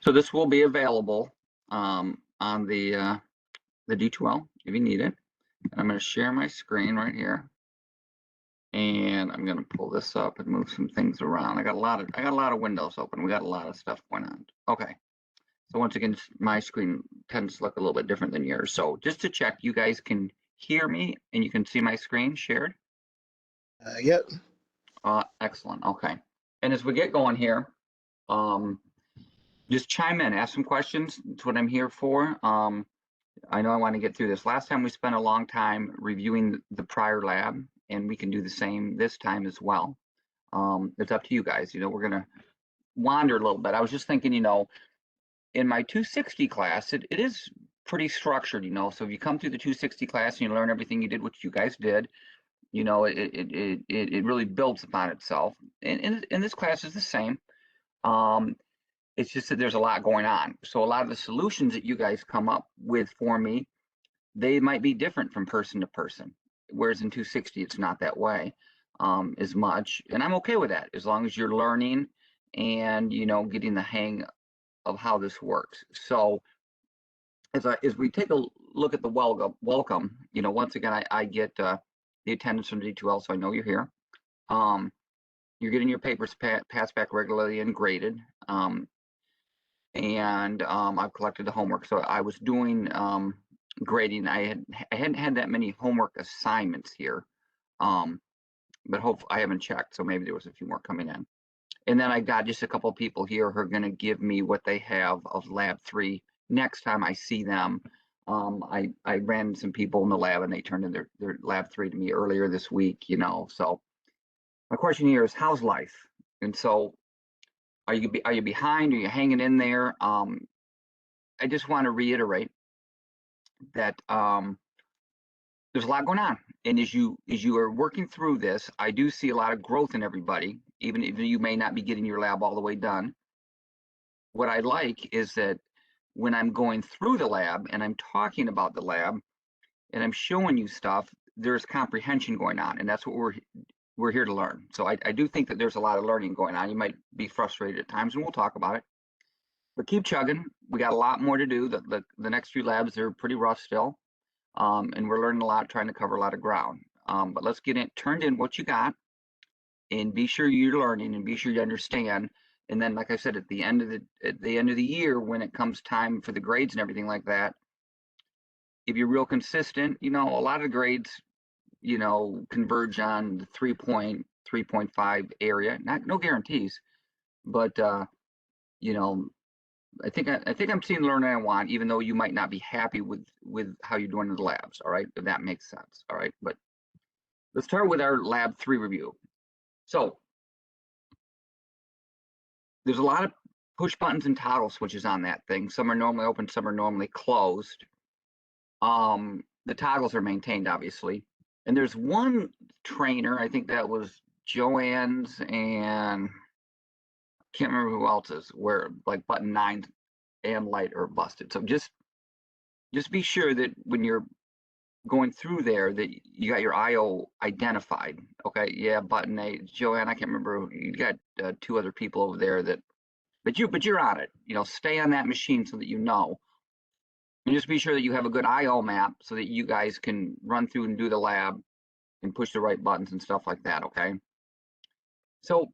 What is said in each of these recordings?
So this will be available on the D2L if you need it. And I'm going to share my screen right here, and I'm going to pull this up and move some things around. I got a lot of windows open. We got a lot of stuff going on. Okay. So once again, my screen tends to look a little bit different than yours. So just to check, you guys can hear me and you can see my screen shared? Yep. Excellent. Okay. And as we get going here, just chime in, ask some questions. That's what I'm here for. I know I want to get through this. Last time we spent a long time reviewing the prior lab, and we can do the same this time as well. It's up to you guys. We're going to wander a little bit. I was just thinking, in my 260 class, it is pretty structured, so if you come through the 260 class and you learn everything you did, which you guys did, it really builds upon itself. And this class is the same. It's just that there's a lot going on. So a lot of the solutions that you guys come up with for me, they might be different from person to person. Whereas in 260, it's not that way as much. And I'm okay with that as long as you're learning and, getting the hang of how this works. So as we take a look at the welcome, once again, I get the attendance from D2L, so I know you're here. You're getting your papers passed back regularly and graded. And I've collected the homework. So I was doing grading. I hadn't had that many homework assignments here, but hopefully I haven't checked. So maybe there was a few more coming in. And then I got just a couple of people here who are going to give me what they have of lab 3 next time I see them. I ran some people in the lab and they turned in their lab 3 to me earlier this week, So my question here is, how's life? And so are you behind? Are you hanging in there? I just want to reiterate that there's a lot going on, and as you are working through this, I do see a lot of growth in everybody, even if you may not be getting your lab all the way done. What I like is that when I'm going through the lab and I'm talking about the lab and I'm showing you stuff, there's comprehension going on, and that's what we're here to learn. So I do think that there's a lot of learning going on. You might be frustrated at times, and we'll talk about it. But keep chugging. We got a lot more to do. The next few labs are pretty rough still, and we're learning a lot, trying to cover a lot of ground. But let's get it turned in what you got, and be sure you're learning, and be sure you understand. And then, like I said, at the end of the year, when it comes time for the grades and everything like that, if you're real consistent, a lot of the grades, converge on the 3.5 area. No guarantees, but I think I'm seeing the learning I want, even though you might not be happy with how you're doing in the labs. All right, if that makes sense. All right, but let's start with our lab 3 review. So there's a lot of push buttons and toggle switches on that thing. Some are normally open, some are normally closed. The toggles are maintained, obviously. And there's one trainer, I think that was Joanne's, and can't remember who else's, where like button 9 and light are busted. So just be sure that when you're going through there that you got your IO identified. Okay, yeah, button 8, Joanne, I can't remember. You got 2 other people over there that, but you're on it. Stay on that machine so that you know. And just be sure that you have a good IO map so that you guys can run through and do the lab and push the right buttons and stuff like that, okay? So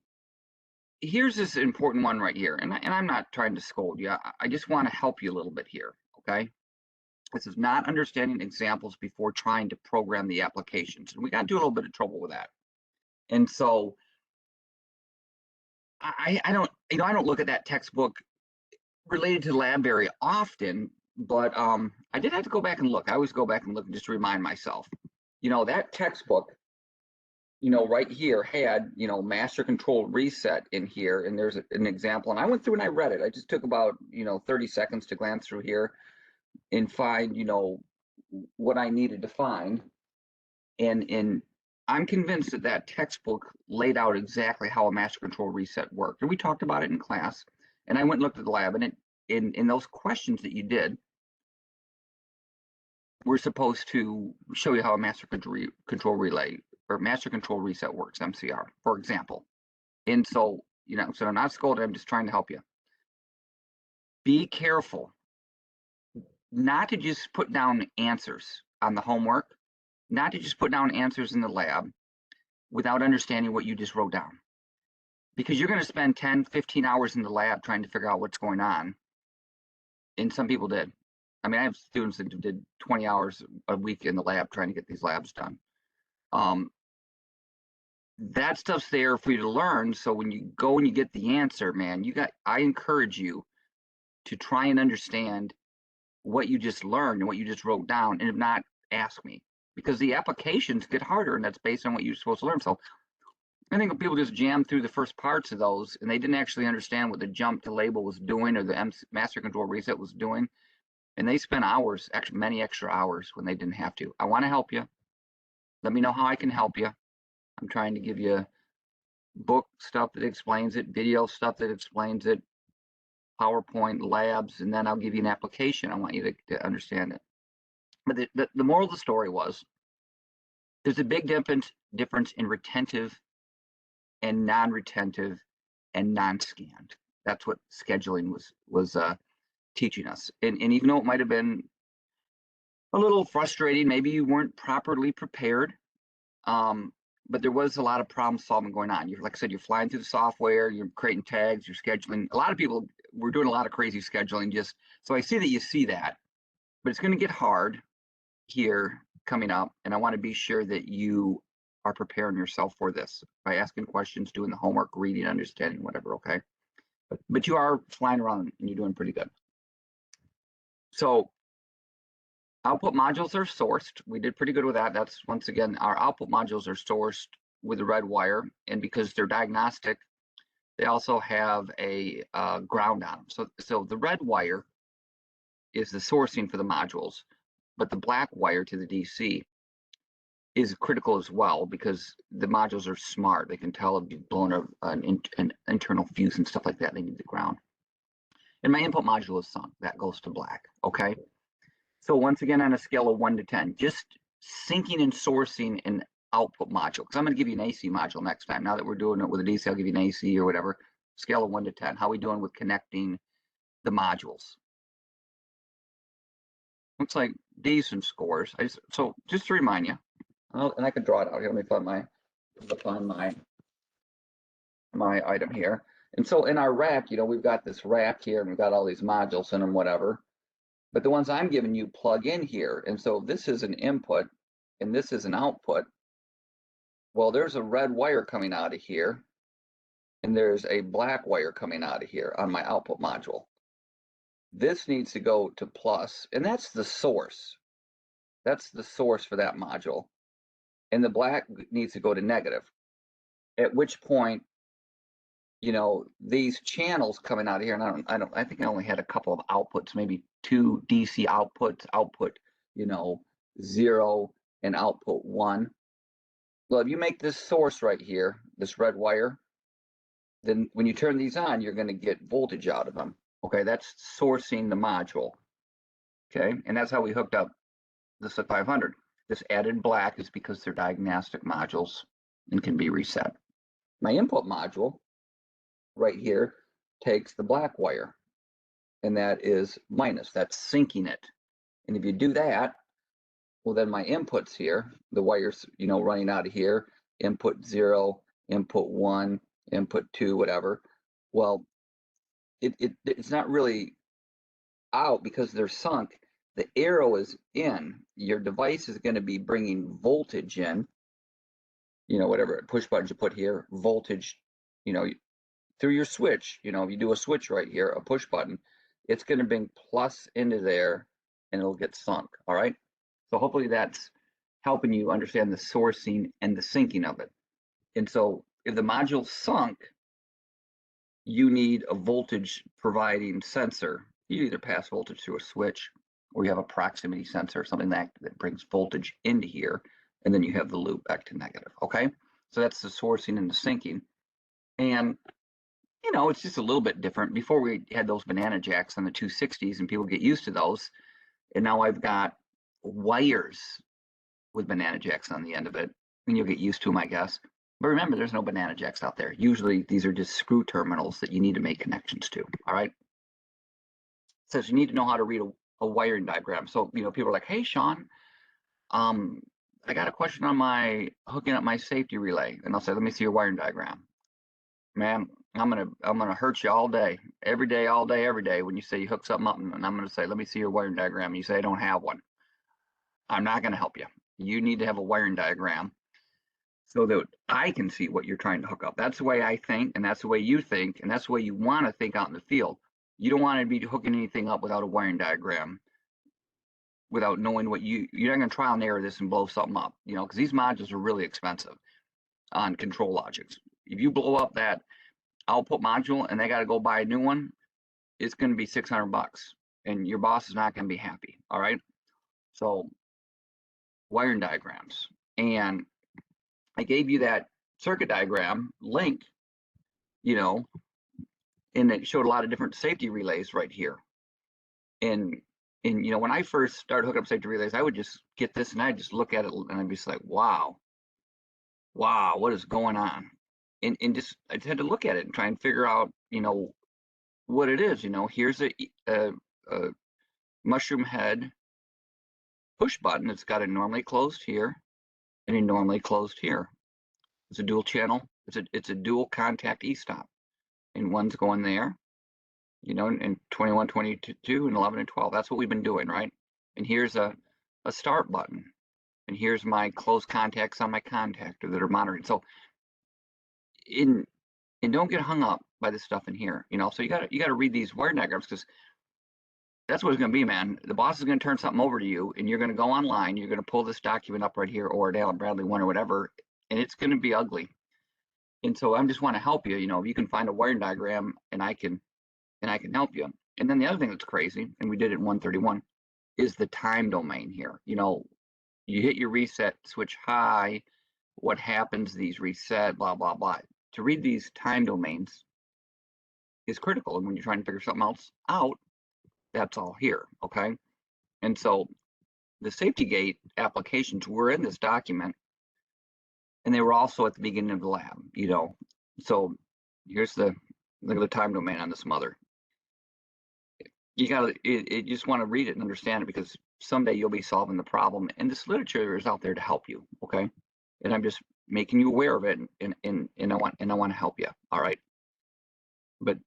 here's this important one right here, and I'm not trying to scold you. I just want to help you a little bit here, okay? This is not understanding examples before trying to program the applications. And we got into a little bit of trouble with that. And so I don't look at that textbook related to the lab very often, but I did have to go back and look. I always go back and look just to remind myself. That textbook, right here had, master control reset in here, and there's an example. And I went through and I read it. I just took about, 30 seconds to glance through here and find, what I needed to find. And I'm convinced that textbook laid out exactly how a master control reset worked. And we talked about it in class. And I went and looked at the lab, and in those questions that you did, we're supposed to show you how a master control relay or master control reset works, MCR, for example. And so, so I'm not scolding, I'm just trying to help you. be careful not to just put down answers on the homework, not to just put down answers in the lab without understanding what you just wrote down. Because you're going to spend 10, 15 hours in the lab trying to figure out what's going on. And some people did. I mean, I have students that did 20 hours a week in the lab trying to get these labs done. That stuff's there for you to learn. So when you go and you get the answer, man, I encourage you to try and understand what you just learned and what you just wrote down. And if not, ask me, because the applications get harder, and that's based on what you're supposed to learn. So I think people just jammed through the first parts of those, and they didn't actually understand what the jump to label was doing or the master control reset was doing. And they spent hours, actually many extra hours, when they didn't have to. I want to help you. Let me know how I can help you. I'm trying to give you book stuff that explains it, video stuff that explains it, PowerPoint, labs, and then I'll give you an application. I want you to understand it. But the moral of the story was, there's a big difference in retentive and non-retentive and non-scanned. That's what scheduling was teaching us. And even though it might have been a little frustrating, maybe you weren't properly prepared, but there was a lot of problem solving going on. Like I said, you're flying through the software, you're creating tags, you're scheduling. A lot of people were doing a lot of crazy scheduling. So I see that you see that, but it's going to get hard here coming up, and I want to be sure that you are preparing yourself for this by asking questions, doing the homework, reading, understanding, whatever. Okay, but you are flying around and you're doing pretty good. So output modules are sourced. We did pretty good with that. That's, once again, our output modules are sourced with a red wire, and because they're diagnostic, they also have a ground on them. So the red wire is the sourcing for the modules, but the black wire to the DC is critical as well, because the modules are smart. They can tell if you've blown an internal fuse and stuff like that. They need the ground. And my input module is sunk. That goes to black. Okay. So once again, on a scale of 1 to 10, just syncing and sourcing an output module, because I'm going to give you an AC module next time. Now that we're doing it with a DC, I'll give you an AC or whatever. Scale of 1 to 10. How are we doing with connecting the modules? Looks like decent scores. So just to remind you, and I can draw it out here. Let me find my item here. And so in our rack, we've got this rack here, and we've got all these modules in them, whatever. But the ones I'm giving you plug in here. And so this is an input, and this is an output. Well, there's a red wire coming out of here, and there's a black wire coming out of here on my output module. This needs to go to plus, and that's the source. That's the source for that module. And the black needs to go to negative, at which point, these channels coming out of here, and I think I only had a couple of outputs, maybe 2 DC outputs, output, 0 and output 1. Well, if you make this source right here, this red wire, then when you turn these on, you're going to get voltage out of them. Okay, that's sourcing the module. Okay, and that's how we hooked up the SIP 500. This added black is because they're diagnostic modules and can be reset. My input module right here takes the black wire, and that is minus. That's syncing it. And if you do that, well, then my inputs here, the wires, running out of here, input 0, input 1, input 2, whatever. Well, it's not really out because they're sunk. The arrow is in. Your device is going to be bringing voltage in, whatever push buttons you put here, voltage, through your switch. If you do a switch right here, a push button, it's going to bring plus into there, and it'll get sunk. All right. So hopefully that's helping you understand the sourcing and the syncing of it. And so if the module's sunk, you need a voltage providing sensor. You either pass voltage through a switch, or you have a proximity sensor, something that brings voltage into here, and then you have the loop back to negative. Okay, so that's the sourcing and the syncing. And it's just a little bit different. Before, we had those banana jacks on the 260s, and people get used to those. And now I've got wires with banana jacks on the end of it, and you'll get used to them, I guess. But remember, there's no banana jacks out there. Usually these are just screw terminals that you need to make connections to. All right. says you need to know how to read a wiring diagram. So, people are like, hey, Sean, I got a question on my hooking up my safety relay. And I'll say, let me see your wiring diagram. Man, I'm gonna hurt you all day, all day, every day when you say you hook something up, and I'm gonna say, let me see your wiring diagram. And you say I don't have one. I'm not gonna help you. You need to have a wiring diagram so that I can see what you're trying to hook up. That's the way I think, and that's the way you think, and that's the way you want to think out in the field. You don't want to be hooking anything up without a wiring diagram, without knowing what you're not going to trial and error this and blow something up, because these modules are really expensive on control logics. If you blow up that output module and they got to go buy a new one, it's going to be $600, and your boss is not going to be happy. All right. So wiring diagrams, and I gave you that circuit diagram link, and it showed a lot of different safety relays right here. And when I first started hooking up safety relays, I would just get this and I'd just look at it and I'd be just like, wow, what is going on? And I just had to look at it and try and figure out, what it is. Here's a mushroom head push button. It's got a normally closed here and a normally closed here. It's a dual channel. It's a dual contact e-stop, and one's going there, and 21, 22, and 11 and 12. That's what we've been doing, right? And here's a start button, and here's my close contacts on my contactor that are monitoring. So and don't get hung up by this stuff in here, So you gotta read these wire diagrams, because that's what it's gonna be, man. The boss is gonna turn something over to you, and you're gonna go online, you're gonna pull this document up right here, or an Allen Bradley one or whatever, and it's gonna be ugly. And so I just want to help you. If you can find a wiring diagram, and I can help you. And then the other thing that's crazy, and we did it in 131, is the time domain here. You hit your reset switch high, what happens, these reset, blah, blah, blah. To read these time domains is critical. And when you're trying to figure something else out, that's all here, okay? And so the safety gate applications were in this document, and they were also at the beginning of the lab, So here's look at the time domain on this mother. You just want to read it and understand it, because someday you'll be solving the problem, and this literature is out there to help you, okay? And I'm just making you aware of it, and I want to help you, all right? But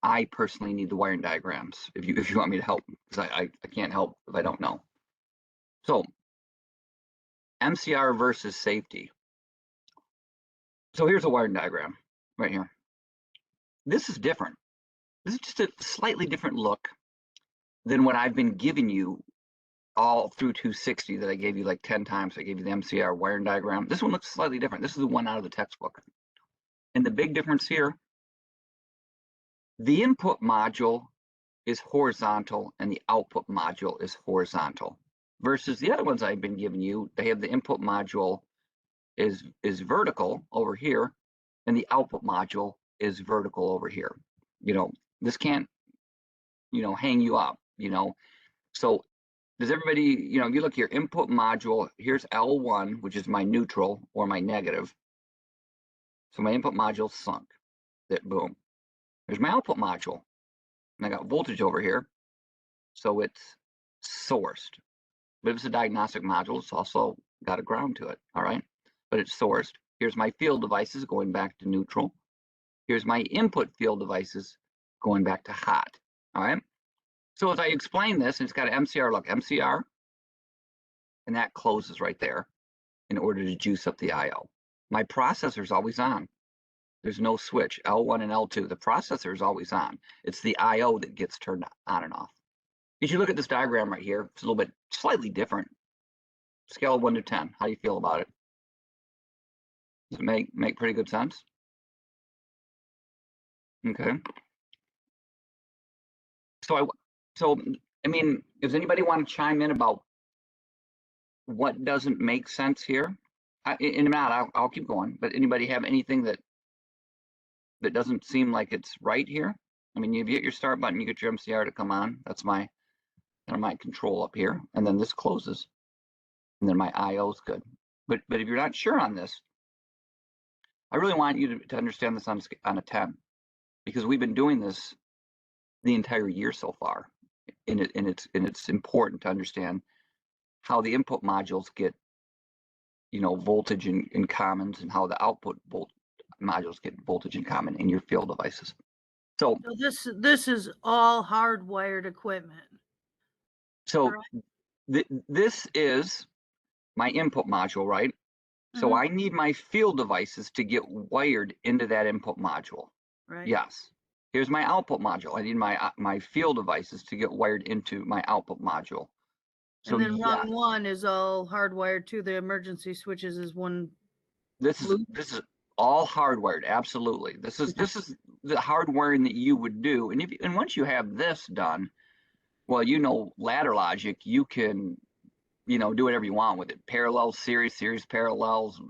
I personally need the wiring diagrams if you want me to help, because I can't help if I don't know. So MCR versus safety. So here's a wiring diagram right here. This is different. This is just a slightly different look than what I've been giving you all through 260 that I gave you like 10 times. I gave you the MCR wiring diagram. This one looks slightly different. This is the one out of the textbook. And the big difference here, the input module is horizontal and the output module is horizontal, versus the other ones I've been giving you. They have the input module is vertical over here, and the output module is vertical over here. This can't, hang you up, So does everybody, you look here, input module, here's L1, which is my neutral or my negative. So my input module sunk, that boom. There's my output module, and I got voltage over here. So it's sourced. But if it's a diagnostic module, it's also got a ground to it, all right? But it's sourced. Here's my field devices going back to neutral. Here's my input field devices going back to hot, all right? So as I explain this, and it's got an MCR, look, MCR, and that closes right there in order to juice up the IO. My processor is always on. There's no switch, L1 and L2. The processor is always on. It's the IO that gets turned on and off. If you look at this diagram right here, it's a little bit slightly different. Scale of 1 to 10, how do you feel about it? Does it make pretty good sense? Okay. So I mean, does anybody want to chime in about what doesn't make sense here? In a minute, I'll keep going. But anybody have anything that doesn't seem like it's right here? I mean, you hit your start button, you get your MCR to come on. That's my control up here, and then this closes, and then my IO is good. But if you're not sure on this, I really want you to understand this on a 10, because we've been doing this the entire year so far. And it's important to understand how the input modules get, voltage in commons, and how the output modules get voltage in common in your field devices. So this is all hardwired equipment. Correct. This is my input module, right? So I need my field devices to get wired into that input module. Right. Yes. Here's my output module. I need my field devices to get wired into my output module. So and then run one is all hardwired to the emergency switches is one. This is all hardwired. Absolutely. This is the hardwiring that you would do. And once you have this done, well, ladder logic, you can, do whatever you want with it. Parallel, series parallels,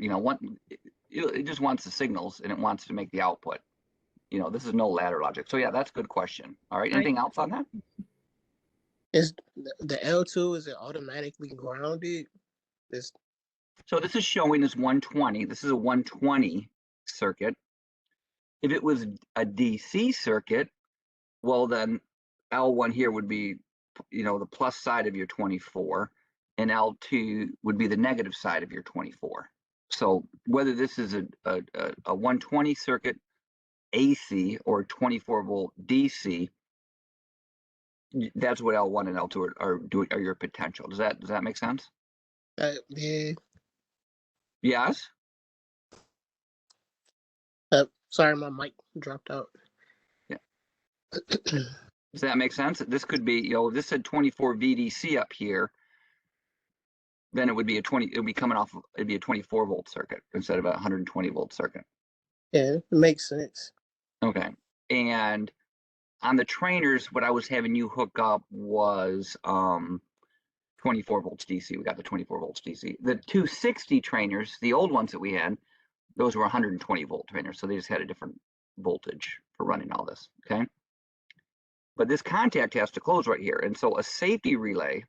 it just wants the signals and it wants to make the output. This is no ladder logic. So yeah, that's a good question. All right. Anything else on that? Is the L2, is it automatically grounded? So this is showing as 120. This is a 120 circuit. If it was a DC circuit, well, then L1 here would be, the plus side of your 24, and L2 would be the negative side of your 24. So whether this is a 120 circuit AC or 24 volt DC, that's what L1 and L2 are your potential. Does that make sense? Yeah. Yes. Sorry, my mic dropped out. Yeah. Does that make sense? This could be, this said 24 VDC up here, then it would be it'd be a 24 volt circuit instead of a 120 volt circuit. Yeah, it makes sense. Okay. And on the trainers, what I was having you hook up was 24 volts DC. We got the 24 volts DC. The 260 trainers, the old ones that we had, those were 120 volt trainers. So they just had a different voltage for running all this. Okay. But this contact has to close right here. And so a safety relay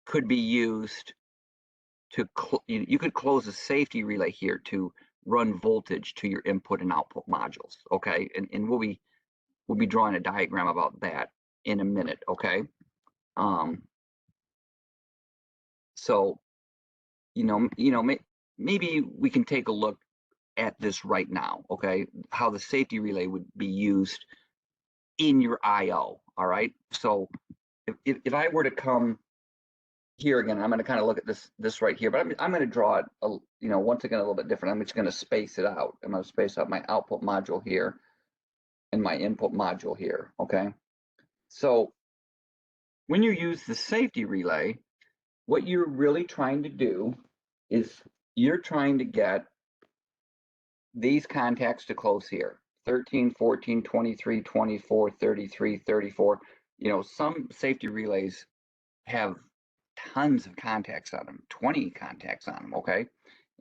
could be used to, you could close a safety relay here to run voltage to your input and output modules. Okay. And we'll be drawing a diagram about that in a minute. Okay. So, maybe we can take a look at this right now. Okay. How the safety relay would be used in your IO. All right. So if I were to come here again, I'm going to kind of look at this right here, but I'm going to draw it, once again, a little bit different. I'm just going to space it out. I'm going to space out my output module here and my input module here. Okay. So when you use the safety relay, what you're really trying to do is you're trying to get these contacts to close here. 13, 14, 23, 24, 33, 34. Some safety relays have tons of contacts on them, 20 contacts on them, okay?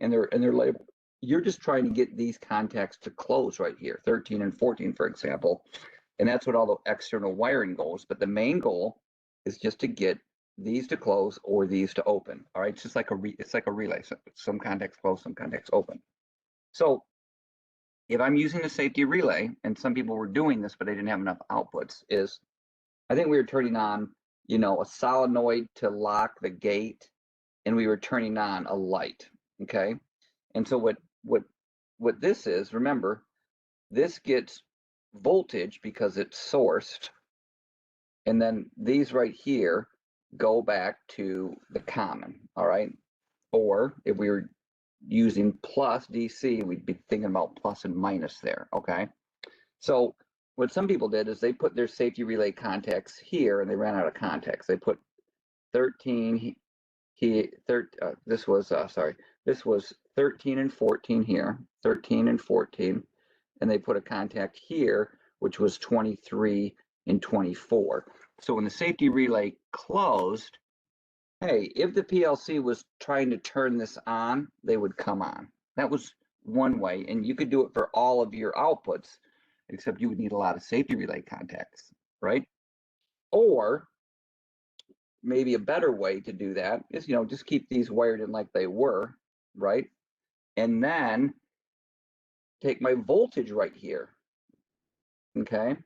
And they're labeled. You're just trying to get these contacts to close right here, 13 and 14, for example. And that's what all the external wiring goes. But the main goal is just to get these to close or these to open. All right, it's just like it's like a relay. So some contacts close, some contacts open. So if I'm using a safety relay, and some people were doing this, but they didn't have enough outputs, is I think we were turning on, a solenoid to lock the gate, and we were turning on a light. Okay. And so what this is, remember, this gets voltage because it's sourced. And then these right here go back to the common. All right. Or if we were using plus DC, we'd be thinking about plus and minus there. Okay. So what some people did is they put their safety relay contacts here, and they ran out of contacts. They put 13 this was 13 and 14 here, 13 and 14, and they put a contact here, which was 23 and 24. So when the safety relay closed, hey, if the PLC was trying to turn this on, they would come on. That was one way, and you could do it for all of your outputs, except you would need a lot of safety relay contacts, right? Or maybe a better way to do that is, just keep these wired in like they were, right? And then take my voltage right here, okay?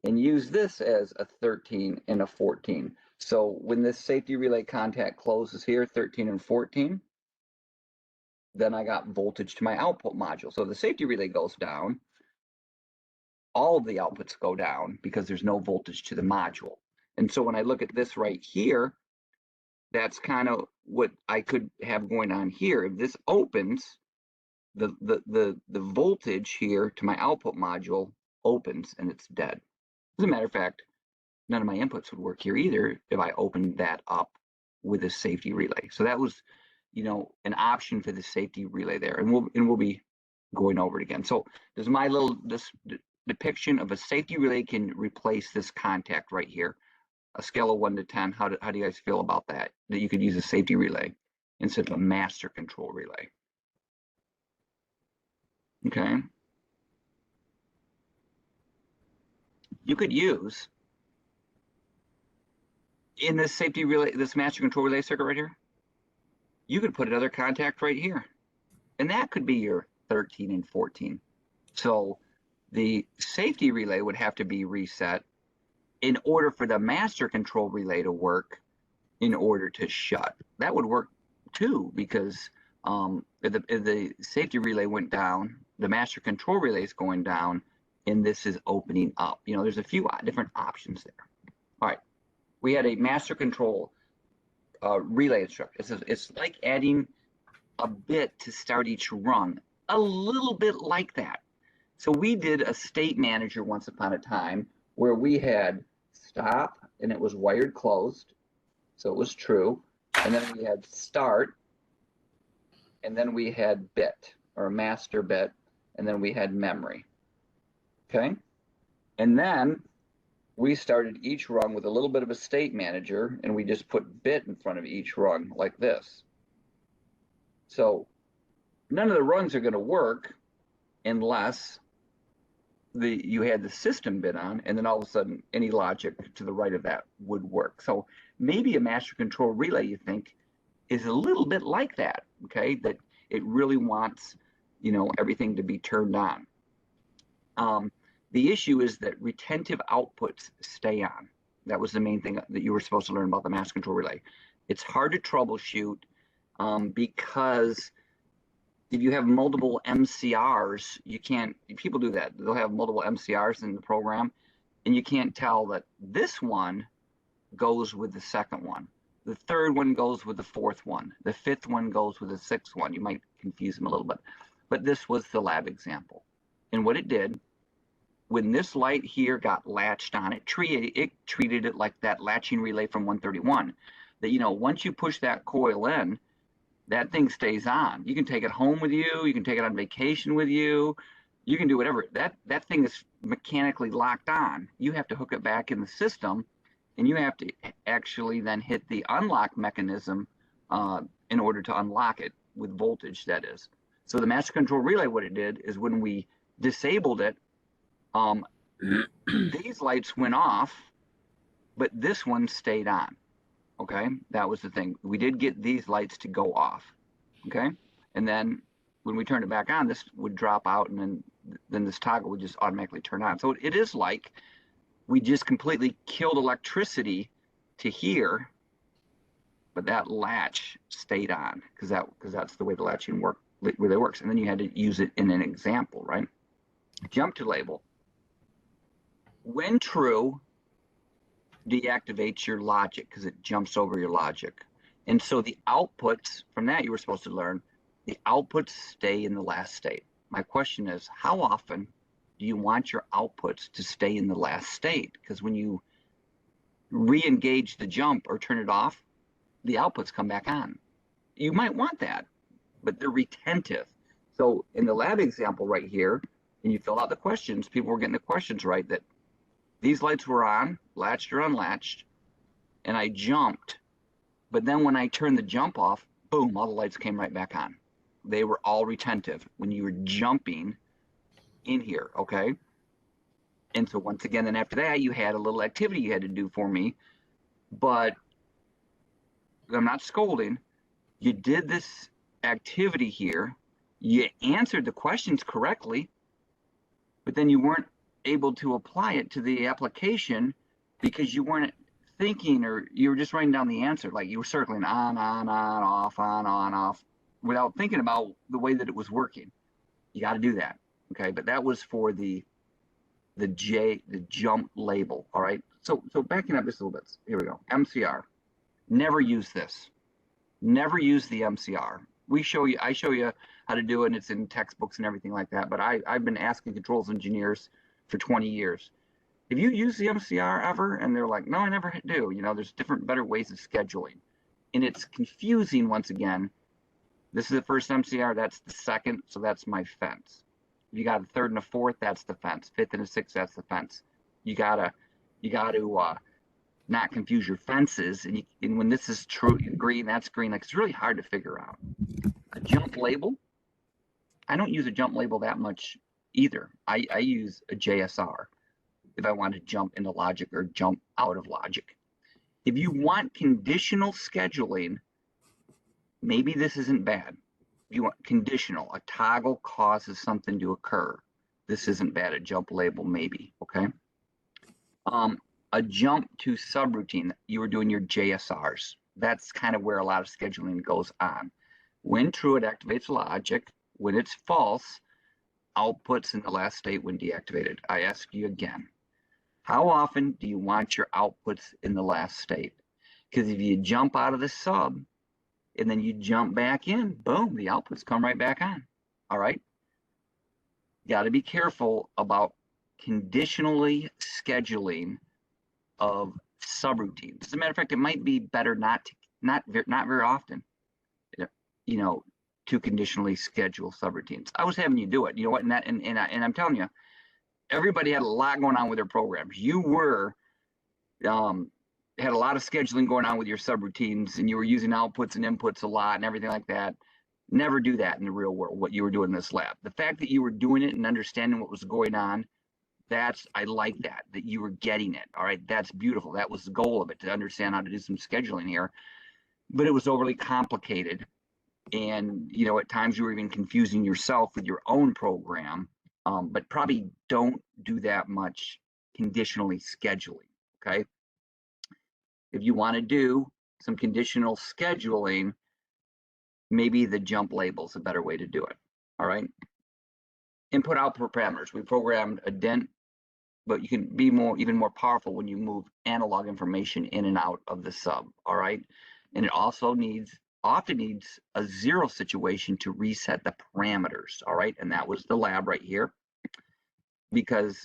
and use this as a 13 and a 14. So when this safety relay contact closes here, 13 and 14, then I got voltage to my output module. So the safety relay goes down, all of the outputs go down because there's no voltage to the module. And so when I look at this right here, that's kind of what I could have going on here. If this opens, the voltage here to my output module opens and it's dead. As a matter of fact, none of my inputs would work here either if I opened that up with a safety relay. So that was, you know, an option for the safety relay there, and we'll be going over it again. So does my little depiction of a safety relay can replace this contact right here? A scale of 1 to 10, how do you guys feel about that? That you could use a safety relay instead of a master control relay? Okay. You could use, in this safety relay, this master control relay circuit right here, you could put another contact right here. And that could be your 13 and 14. So the safety relay would have to be reset in order for the master control relay to work in order to shut. That would work too, because if the safety relay went down, the master control relay is going down, and this is opening up. You know, there's a few different options there. All right, we had a master control relay instruction. It's like adding a bit to start each rung, a little bit like that. So we did a state manager once upon a time where we had stop and it was wired closed, so it was true, and then we had start, and then we had bit or master bit, and then we had memory. Okay, and then we started each rung with a little bit of a state manager, and we just put bit in front of each rung like this. So none of the rungs are going to work unless you had the system bit on, and then all of a sudden any logic to the right of that would work. So maybe a master control relay, you think, is a little bit like that, okay? That it really wants, you know, everything to be turned on. The issue is that retentive outputs stay on. That was the main thing that you were supposed to learn about the master control relay. It's hard to troubleshoot because if you have multiple MCRs, you can't, people do that. They'll have multiple MCRs in the program, and you can't tell that this one goes with the second one. The third one goes with the fourth one. The fifth one goes with the sixth one. You might confuse them a little bit. But this was the lab example. And what it did, when this light here got latched on, it treated it like that latching relay from 131. That, you know, once you push that coil in, that thing stays on. You can take it home with you. You can take it on vacation with you. You can do whatever. That thing is mechanically locked on. You have to hook it back in the system, and you have to actually then hit the unlock mechanism in order to unlock it with voltage, that is. So the master control relay, what it did is when we disabled it, these lights went off, but this one stayed on. Okay, that was the thing. We did get these lights to go off. Okay, and then when we turned it back on, this would drop out, and then this toggle would just automatically turn on. So it is like we just completely killed electricity to here, but that latch stayed on because that's the way the latching really works. And then you had to use it in an example, right? Jump to label. When true, deactivates your logic because it jumps over your logic. And so the outputs from that, you were supposed to learn, the outputs stay in the last state. My question is, how often do you want your outputs to stay in the last state? Because when you re-engage the jump or turn it off, the outputs come back on. You might want that, but they're retentive. So in the lab example right here, and you fill out the questions, people were getting the questions right, that these lights were on, latched or unlatched, and I jumped. But then when I turned the jump off, boom, all the lights came right back on. They were all retentive when you were jumping in here, okay? And so once again, then after that, you had a little activity you had to do for me, but I'm not scolding. You did this activity here, you answered the questions correctly, but then you weren't able to apply it to the application because you weren't thinking, or you were just writing down the answer. Like you were circling on, off, on, off, without thinking about the way that it was working. You got to do that. Okay. But that was for the jump label. All right. So backing up just a little bit. Here we go. MCR. Never use this. Never use the MCR. I show you how to do it, and it's in textbooks and everything like that. But I've been asking controls engineers for 20 years. Have you used the MCR ever? And they're like, no, I never do. You know, there's different, better ways of scheduling. And it's confusing once again. This is the first MCR, that's the second, so that's my fence. If you got a third and a fourth, that's the fence. Fifth and a sixth, that's the fence. You gotta not confuse your fences. And when this is true green, that's green. Like, it's really hard to figure out. A jump label, I don't use a jump label that much either. I use a JSR if I want to jump into logic or jump out of logic. If you want conditional scheduling, maybe this isn't bad. If you want conditional, a toggle causes something to occur. This isn't bad. A jump label, maybe. Okay. A jump to subroutine, you were doing your JSRs. That's kind of where a lot of scheduling goes on. When true, it activates logic. When it's false, outputs in the last state when deactivated. I ask you again, how often do you want your outputs in the last state? Because if you jump out of the sub and then you jump back in, boom, the outputs come right back on. All right. You got to be careful about conditionally scheduling of subroutines. As a matter of fact, it might be better not very often, you know, to conditionally schedule subroutines. I was having you do it. You know what? And I'm telling you, everybody had a lot going on with their programs. You were had a lot of scheduling going on with your subroutines, and you were using outputs and inputs a lot and everything like that. Never do that in the real world, what you were doing in this lab. The fact that you were doing it and understanding what was going on, I like that you were getting it. All right, that's beautiful. That was the goal of it, to understand how to do some scheduling here. But it was overly complicated. And, you know, at times you were even confusing yourself with your own program. But probably don't do that much conditionally scheduling, okay? If you want to do some conditional scheduling, maybe the jump label is a better way to do it, all right? Input output parameters. We programmed a dent, but you can be even more powerful when you move analog information in and out of the sub, all right? And it also often needs a zero situation to reset the parameters, all right? And that was the lab right here, because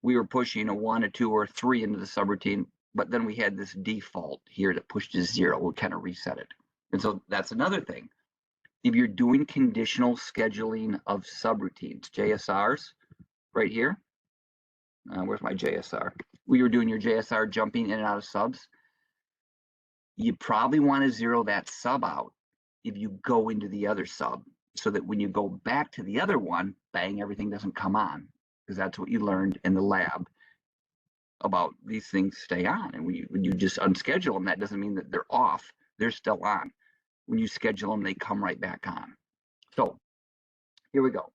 we were pushing a 1, a 2, or a 3 into the subroutine, but then we had this default here that pushed to 0. We'll kind of reset it. And so that's another thing. If you're doing conditional scheduling of subroutines, JSRs, right here. Where's my JSR? We were doing your JSR jumping in and out of subs. You probably want to zero that sub out if you go into the other sub, so that when you go back to the other one, bang, everything doesn't come on, because that's what you learned in the lab about these things stay on. And when you just unschedule them, that doesn't mean that they're off. They're still on. When you schedule them, they come right back on. So here we go.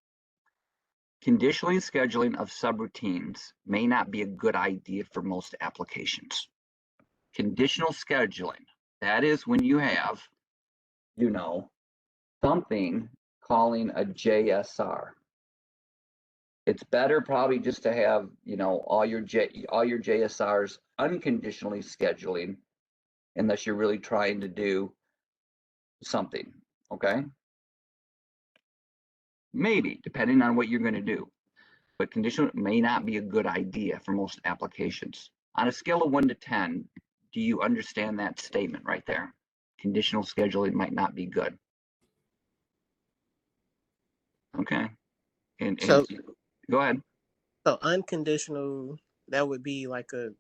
Conditionally scheduling of subroutines may not be a good idea for most applications. Conditional scheduling, that is when you have, you know, something calling a JSR. It's better probably just to have, you know, all your JSRs unconditionally scheduling, unless you're really trying to do something, okay? Maybe, depending on what you're going to do. But conditional may not be a good idea for most applications. On a scale of 1 to 10, do you understand that statement right there? Conditional scheduling might not be good. Okay. And So, go ahead. so unconditional, that would be like a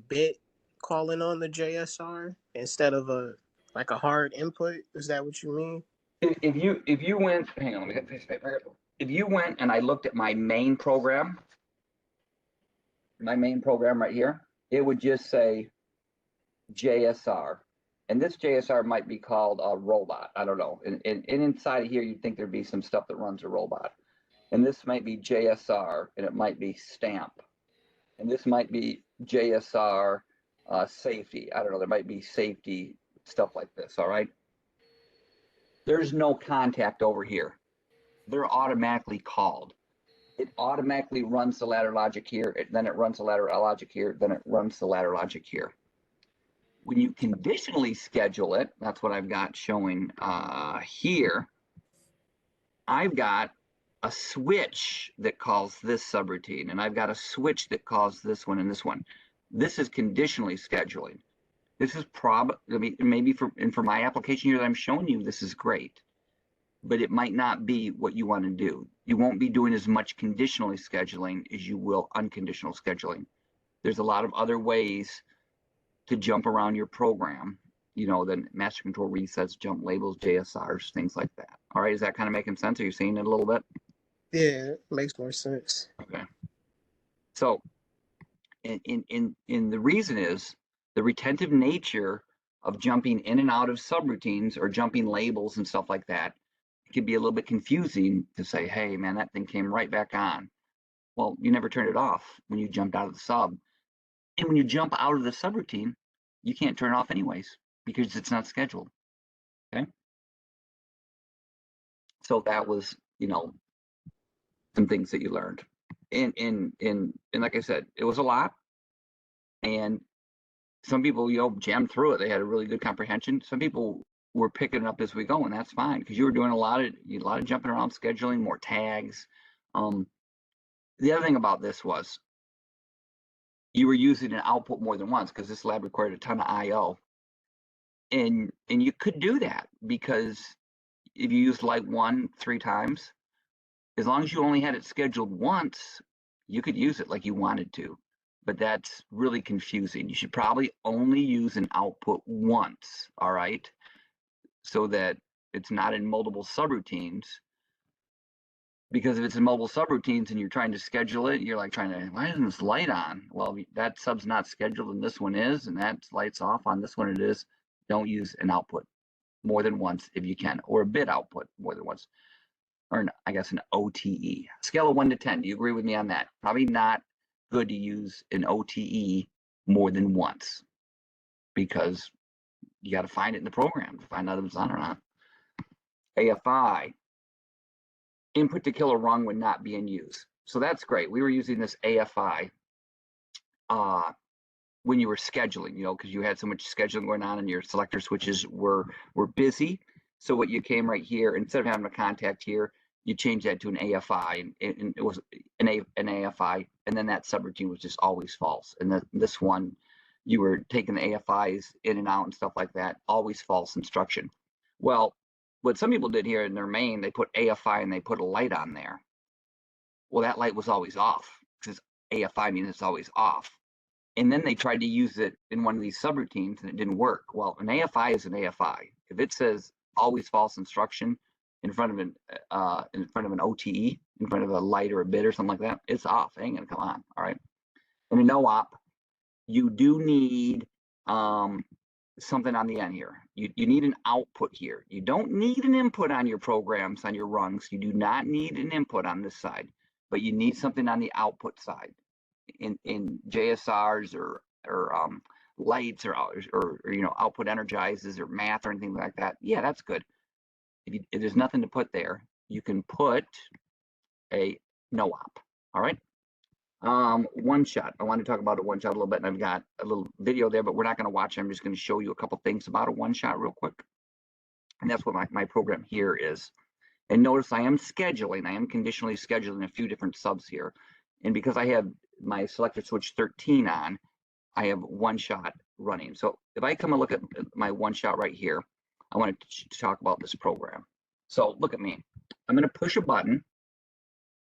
bit calling on the JSR instead of a hard input. Is that what you mean? If you went, hang on, let me get this paper. If you went and I looked at my main program right here, it would just say JSR. And this JSR might be called a robot. I don't know. And inside of here, you'd think there'd be some stuff that runs a robot. And this might be JSR, and it might be stamp. And this might be JSR safety. I don't know, there might be safety stuff like this, all right? There's no contact over here. They're automatically called. It automatically runs the ladder logic here, then it runs the ladder logic here, then it runs the ladder logic here. When you conditionally schedule it, that's what I've got showing here. I've got a switch that calls this subroutine, and I've got a switch that calls this one and this one. This is conditionally scheduling. This is maybe for my application here that I'm showing you, this is great, but it might not be what you want to do. You won't be doing as much conditionally scheduling as you will unconditional scheduling. There's a lot of other ways to jump around your program, you know, the master control resets, jump labels, JSRs, things like that. All right, is that kind of making sense? Are you seeing it a little bit? Yeah, it makes more sense. Okay. So, in the reason is the retentive nature of jumping in and out of subroutines or jumping labels and stuff like that. It can be a little bit confusing to say, hey, man, that thing came right back on. Well, you never turned it off when you jumped out of the sub. And when you jump out of the subroutine, you can't turn it off anyways because it's not scheduled. Okay. So that was, you know, some things that you learned. And like I said, it was a lot. And some people, you know, jammed through it. They had a really good comprehension. Some people were picking it up as we go, and that's fine because you were doing a lot of jumping around, scheduling, more tags. The other thing about this was you were using an output more than once because this lab required a ton of I/O, and you could do that because if you used light 1 3 times, as long as you only had it scheduled once, you could use it like you wanted to. But that's really confusing. You should probably only use an output once, all right? So that it's not in multiple subroutines. Because if it's in multiple subroutines and you're trying to schedule it, you're like trying to, why isn't this light on? Well, that sub's not scheduled and this one is, and that light's off on this one it is. Don't use an output more than once if you can, or a bit output more than once. Or I guess an OTE. Scale of 1 to 10. Do you agree with me on that? Probably not good to use an OTE more than once because you got to find it in the program to find out if it's on or not. AFI, input to kill a rung when not being used. So that's great. We were using this AFI when you were scheduling, you know, because you had so much scheduling going on and your selector switches were busy. So what you came right here, instead of having a contact here, you change that to an AFI, and it was an AFI, and then that subroutine was just always false. And this one, you were taking the AFIs in and out and stuff like that, always false instruction. Well, what some people did here in their main, they put AFI and they put a light on there. Well, that light was always off because AFI means it's always off. And then they tried to use it in one of these subroutines and it didn't work. Well, an AFI is an AFI. If it says always false instruction in front of an OTE, in front of a light or a bit or something like that, it's off. It ain't gonna come on. All right. And a no op, you do need something on the end here. You need an output here. You don't need an input on your programs, on your rungs. You do not need an input on this side, but you need something on the output side in JSRs or lights or you know, output energizes or math or anything like that. Yeah, that's good. If there's nothing to put there, you can put a no op. All right. One shot. I want to talk about a one shot a little bit, and I've got a little video there, but we're not going to watch it. I'm just going to show you a couple things about a one shot real quick. And that's what my program here is. And notice I am scheduling. I am conditionally scheduling a few different subs here. And because I have my selector switch 13 on, I have one shot running. So if I come and look at my one shot right here, I want to talk about this program. So look at me. I'm going to push a button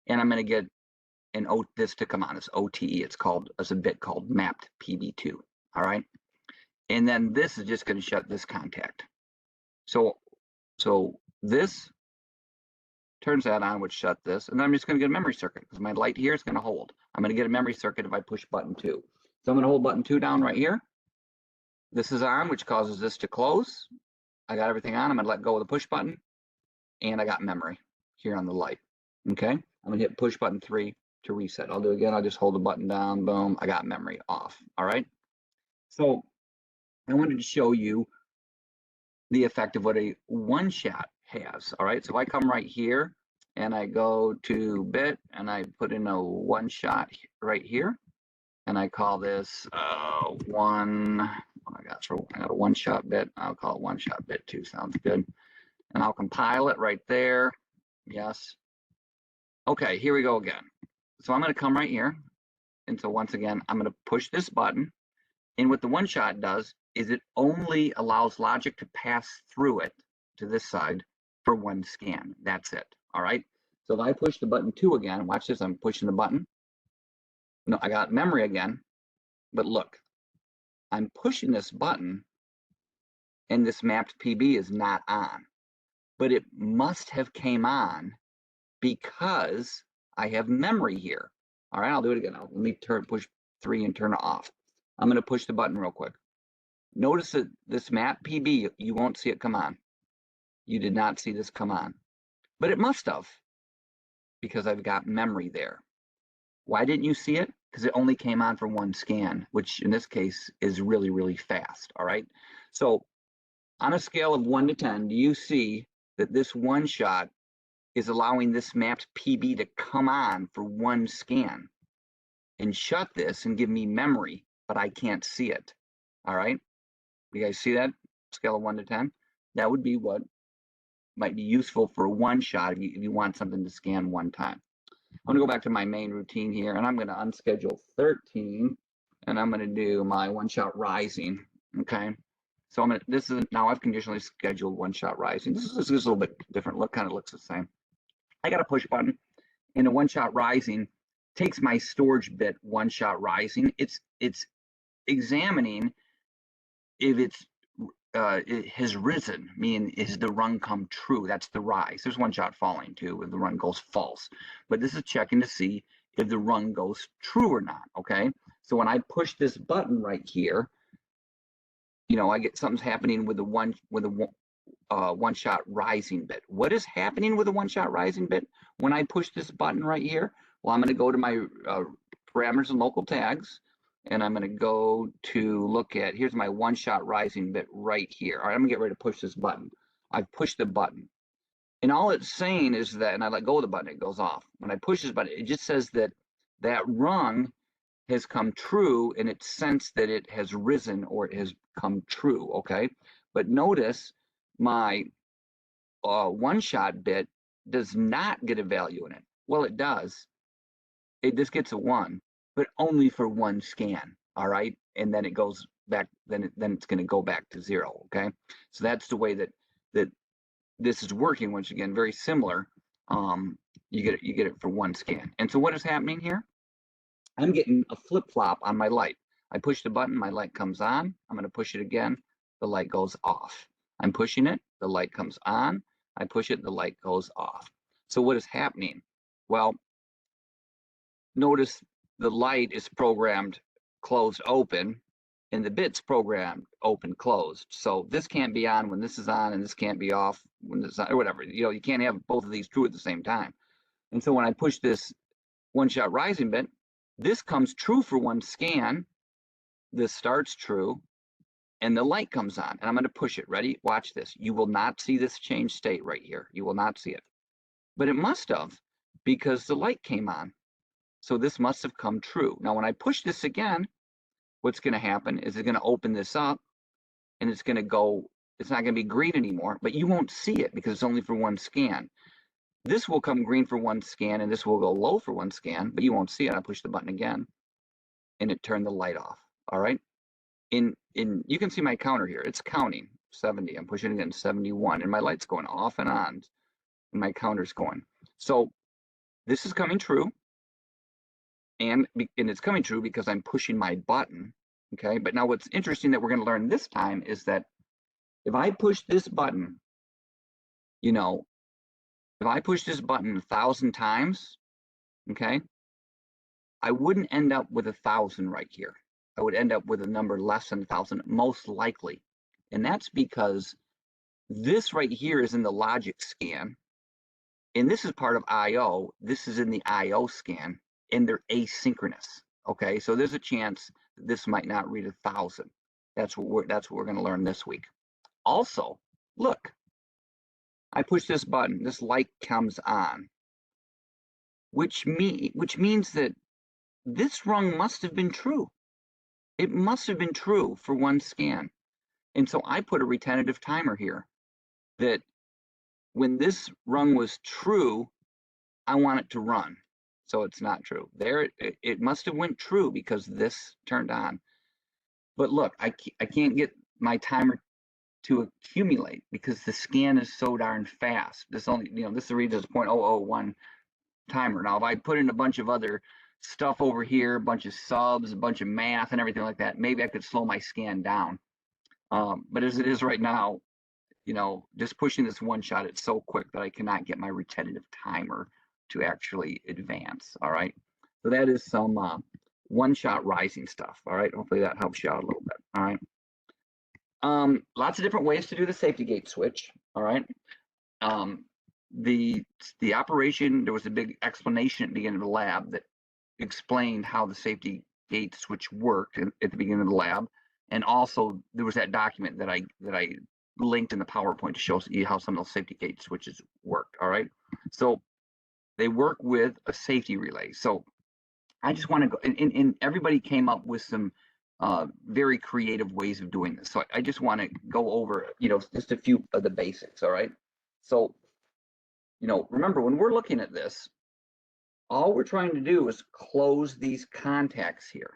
and I'm going to get this to come on, this OTE. It's a bit called mapped PB2. All right. And then this is just going to shut this contact. So this turns that on, which shut this, and then I'm just going to get a memory circuit because my light here is going to hold. I'm going to get a memory circuit if I push button 2. So I'm going to hold button 2 down right here. This is on, which causes this to close. I got everything on. I'm going to let go of the push button, and I got memory here on the light. Okay, I'm gonna hit push button 3 to reset. I'll do it again. I'll just hold the button down, boom, I got memory off. All right. So I wanted to show you the effect of what a one shot has. All right, so if I come right here and I go to bit and I put in a one shot right here, and I call this one. I got a one shot bit. I'll call it one shot bit 2. Sounds good. And I'll compile it right there. Yes. Okay, here we go again. So I'm going to come right here. And so once again, I'm going to push this button. And what the one shot does is it only allows logic to pass through it to this side for one scan. That's it. All right. So if I push the button 2 again, watch this. I'm pushing the button. No, I got memory again. But look, I'm pushing this button and this mapped PB is not on. But it must have came on because I have memory here. All right, I'll do it again. Let me push 3 and turn it off. I'm going to push the button real quick. Notice that this map PB, you won't see it come on. You did not see this come on, but it must have because I've got memory there. Why didn't you see it? Because it only came on for one scan, which in this case is really, really fast. All right. So on a scale of 1 to 10, do you see that this one shot is allowing this mapped PB to come on for one scan and shut this and give me memory, but I can't see it? All right. You guys see that scale of 1 to 10? That would be what might be useful for a one shot if you want something to scan one time. I'm gonna go back to my main routine here and I'm gonna unschedule 13 and I'm gonna do my one shot rising. Okay. So this is now I've conditionally scheduled one shot rising. This is a little bit different look, kind of looks the same. I got a push button and a one shot rising takes my storage bit one shot rising. It's examining if it has risen, meaning is the run come true? That's the rise. There's one shot falling too if the run goes false. But this is checking to see if the run goes true or not. Okay. So when I push this button right here, you know, I get something's happening with the one shot rising bit. What is happening with the one shot rising bit when I push this button right here? Well, I'm going to go to my parameters and local tags, and I'm going to go to look at, here's my one shot rising bit right here. All right, I'm going to get ready to push this button. I've pushed the button. And all it's saying is that, and I let go of the button, it goes off. When I push this button, it just says that that rung has come true, and it's sensed that it has risen or it has come true, okay? But notice my one shot bit does not get a value in it. Well, it does. It just gets a 1, but only for one scan, all right? And then it goes back, then it's going to go back to 0, okay? So that's the way that this is working. Once again, very similar. You get it for one scan. And so what is happening here? I'm getting a flip-flop on my light. I push the button, my light comes on. I'm going to push it again, the light goes off. I'm pushing it, the light comes on. I push it, the light goes off. So what is happening? Well, notice the light is programmed closed open and the bit's programmed open closed. So this can't be on when this is on and this can't be off when this is on, or whatever. You know, you can't have both of these true at the same time. And so when I push this one shot rising bit, this comes true for one scan, this starts true, and the light comes on, and I'm going to push it. Ready? Watch this. You will not see this change state right here. You will not see it. But it must have, because the light came on. So this must have come true. Now, when I push this again, what's going to happen is it's going to open this up, and it's going to go, it's not going to be green anymore, but you won't see it because it's only for one scan. This will come green for one scan, and this will go low for one scan, but you won't see it. I push the button again, and it turned the light off. All right. You can see my counter here. It's counting 70. I'm pushing again 71, and my light's going off and on, and my counter's going. So this is coming true, and it's coming true because I'm pushing my button. Okay. But now what's interesting that we're going to learn this time is that if I push this button, you know, if I push this button 1,000 times, okay, I wouldn't end up with 1,000 right here. I would end up with a number less than 1,000, most likely. And that's because this right here is in the logic scan. And this is part of IO. This is in the IO scan, and they're asynchronous. Okay, so there's a chance this might not read 1,000. That's what we're going to learn this week. Also, look, I push this button. This light comes on, which means that this rung must have been true. It must have been true for one scan. And so I put a retentive timer here that when this rung was true, I want it to run. So it's not true. There, it must have went true because this turned on. But look, I can't get my timer to accumulate because the scan is so darn fast. This only, this reads as 0.001 timer. Now, if I put in a bunch of other stuff over here, a bunch of subs, a bunch of math and everything like that, maybe I could slow my scan down. But as it is right now, just pushing this one shot, it's so quick that I cannot get my retentive timer to actually advance. All right. So that is some one shot rising stuff. All right. Hopefully that helps you out a little bit. All right. Lots of different ways to do the safety gate switch. All right. The operation, there was a big explanation at the beginning of the lab that explained how the safety gate switch worked at the beginning of the lab. And also there was that document that I linked in the PowerPoint to show you how some of those safety gate switches worked. All right. So they work with a safety relay. So I just want to go, and everybody came up with some very creative ways of doing this. So I just want to go over, just a few of the basics. All right. So, remember when we're looking at this, all we're trying to do is close these contacts here.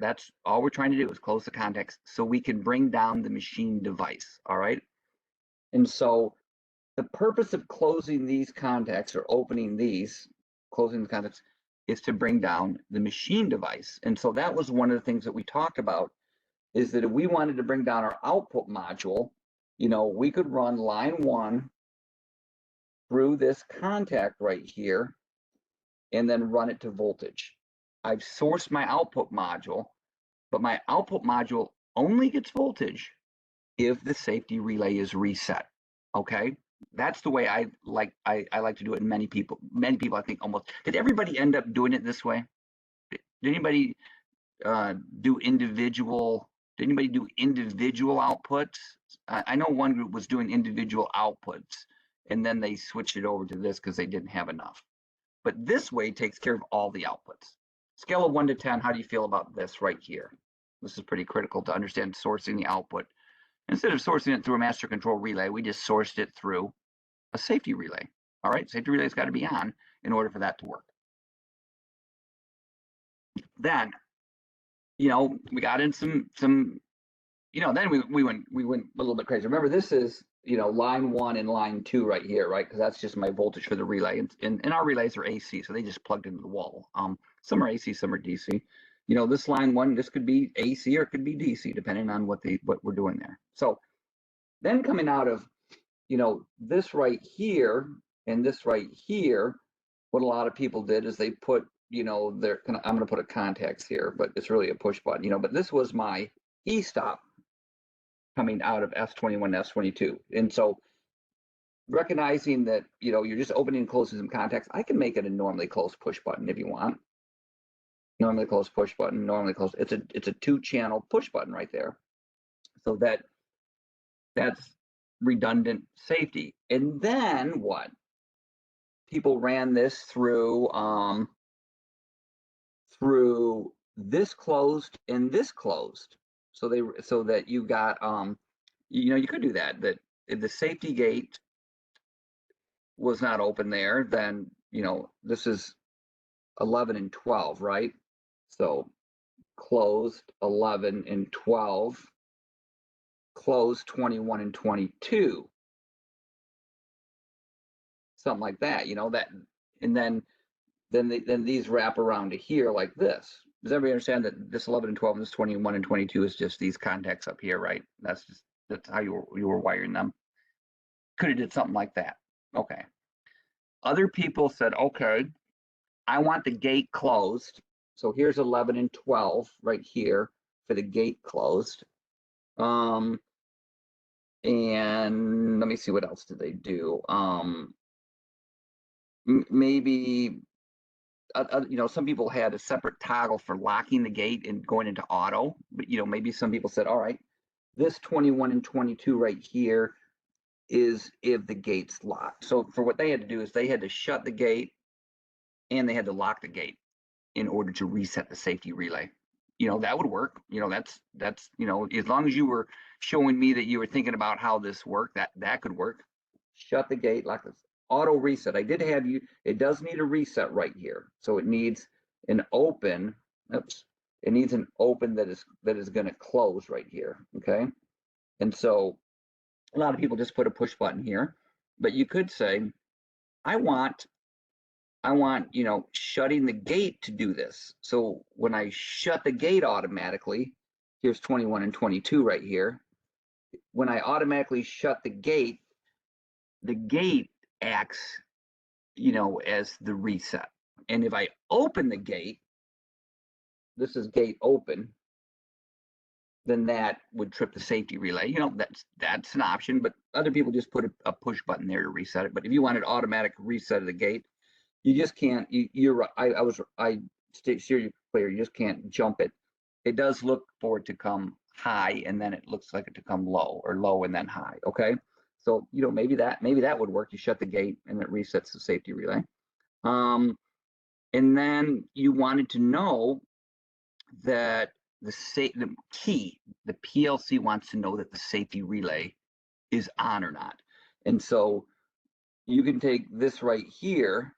That's all we're trying to do is close the contacts so we can bring down the machine device. All right. And so the purpose of closing these contacts or opening these, closing the contacts, is to bring down the machine device. And so that was one of the things that we talked about, is that if we wanted to bring down our output module, we could run line 1 through this contact right here and then run it to voltage. I've sourced my output module, but my output module only gets voltage if the safety relay is reset. Okay, that's the way I like to do it. And many people I think almost, did everybody end up doing it this way? Did anybody do individual outputs? I know one group was doing individual outputs and then they switched it over to this because they didn't have enough. But this way takes care of all the outputs. Scale of 1 to 10, how do you feel about this right here? This is pretty critical to understand sourcing the output. Instead of sourcing it through a master control relay, we just sourced it through a safety relay. All right, safety relay's got to be on in order for that to work. Then, we got in some, then we went a little bit crazy. Remember, this is, line 1 and line 2 right here, right? Because that's just my voltage for the relay. And our relays are AC, so they just plugged into the wall. Some are AC, some are DC. This line 1, this could be AC or it could be DC, depending on what we're doing there. So then coming out of, this right here and this right here, what a lot of people did is they put, I'm going to put a contacts here, but it's really a push button, but this was my e-stop coming out of S21 to S22. And so recognizing that, you're just opening and closing some contacts, I can make it a normally closed push button if you want. Normally closed push button, normally closed. It's a 2-channel push button right there. So that's redundant safety. And then what? People ran this through through this closed and this closed. So that you got you could do that if the safety gate was not open there, then this is 11 and 12, right? So closed 11 and 12, closed 21 and 22, something like that, that, and then these wrap around to here like this. Does everybody understand that this 11 and 12 and this 21 and 22 is just these contacts up here, right? That's how you were wiring them. Could have did something like that. Okay. Other people said, okay, I want the gate closed. So here's 11 and 12 right here for the gate closed. And let me see, what else did they do? maybe, you know, some people had a separate toggle for locking the gate and going into auto, but, you know, maybe some people said, all right, this 21 and 22 right here is if the gate's locked. So for what they had to do is they had to shut the gate and they had to lock the gate in order to reset the safety relay. You know, that would work. You know, that's, you know, as long as you were showing me that you were thinking about how this worked, that could work. Shut the gate, lock this, auto reset. I did have you, it does need a reset right here. So it needs an open, oops, it needs an open that is going to close right here. Okay. And so a lot of people just put a push button here, but you could say, I want, you know, shutting the gate to do this. So when I shut the gate automatically, here's 21 and 22 right here. When I automatically shut the gate acts, you know, as the reset. And if I open the gate, this is gate open, then that would trip the safety relay. You know, that's an option, but other people just put a push button there to reset it. But if you wanted automatic reset of the gate, you just can't. You're right. I steer you clear. You just can't jump it. It does look for it to come high, and then it looks like it to come low, or low and then high. Okay, so you know, maybe that would work. You shut the gate and it resets the safety relay. And then you wanted to know that the key, the PLC wants to know that the safety relay is on or not. And so you can take this right here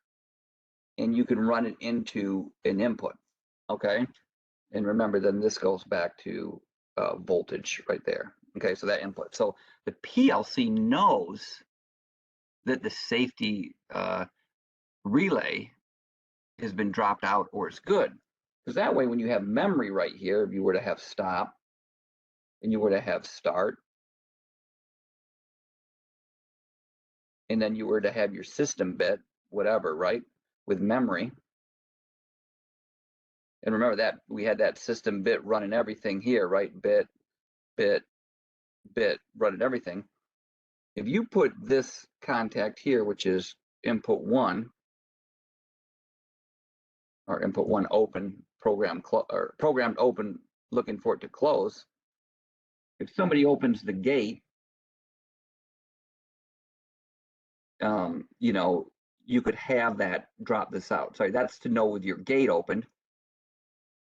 and you can run it into an input. Okay. And remember, then this goes back to voltage right there. Okay. So that input. So the PLC knows that the safety relay has been dropped out or is good. Because that way, when you have memory right here, if you were to have stop and you were to have start, and then you were to have your system bit, whatever, right, with memory. And remember that we had that system bit running everything here, right? Bit, bit, bit, running everything. If you put this contact here, which is input 1, or input 1 open, or programmed open, looking for it to close. If somebody opens the gate, you know, you could have that drop this out. Sorry, that's to know with your gate opened.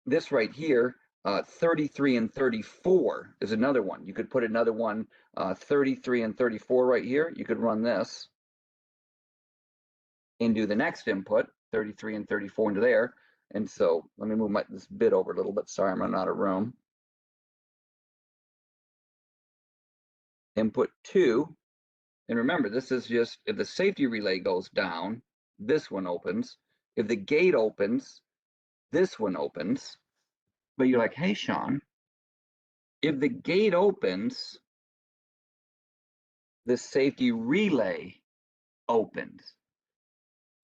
This right here, 33 and 34 is another one. You could put another one, 33 and 34 right here. You could run this and do the next input, 33 and 34 into there. And so let me move this bit over a little bit. Sorry, I'm running out of room. Input 2. And remember, this is just if the safety relay goes down, this one opens. If the gate opens, this one opens. But you're like, hey, Sean, if the gate opens, the safety relay opens.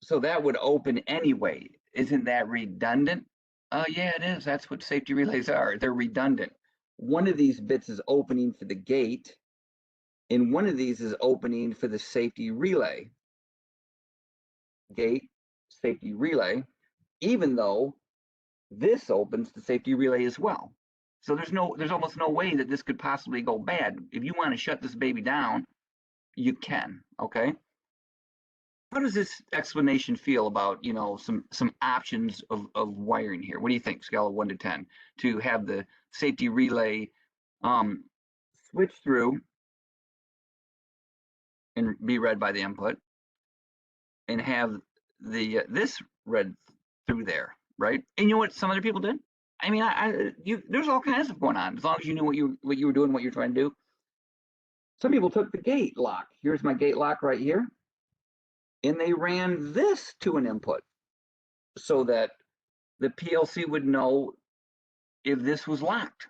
So that would open anyway. Isn't that redundant? Oh, yeah, it is. That's what safety relays are. They're redundant. One of these bits is opening for the gate, and one of these is opening for the safety relay. Gate, safety relay, even though this opens the safety relay as well. So there's almost no way that this could possibly go bad. If you want to shut this baby down, you can. Okay. How does this explanation feel about, you know, some options of wiring here? What do you think, scale of 1 to 10, to have the safety relay switch through and be read by the input, and have the this read through there, right? And you know what some other people did? I mean, there's all kinds of stuff going on, as long as you knew what you were doing, what you're trying to do. Some people took the gate lock. Here's my gate lock right here. And they ran this to an input so that the PLC would know if this was locked.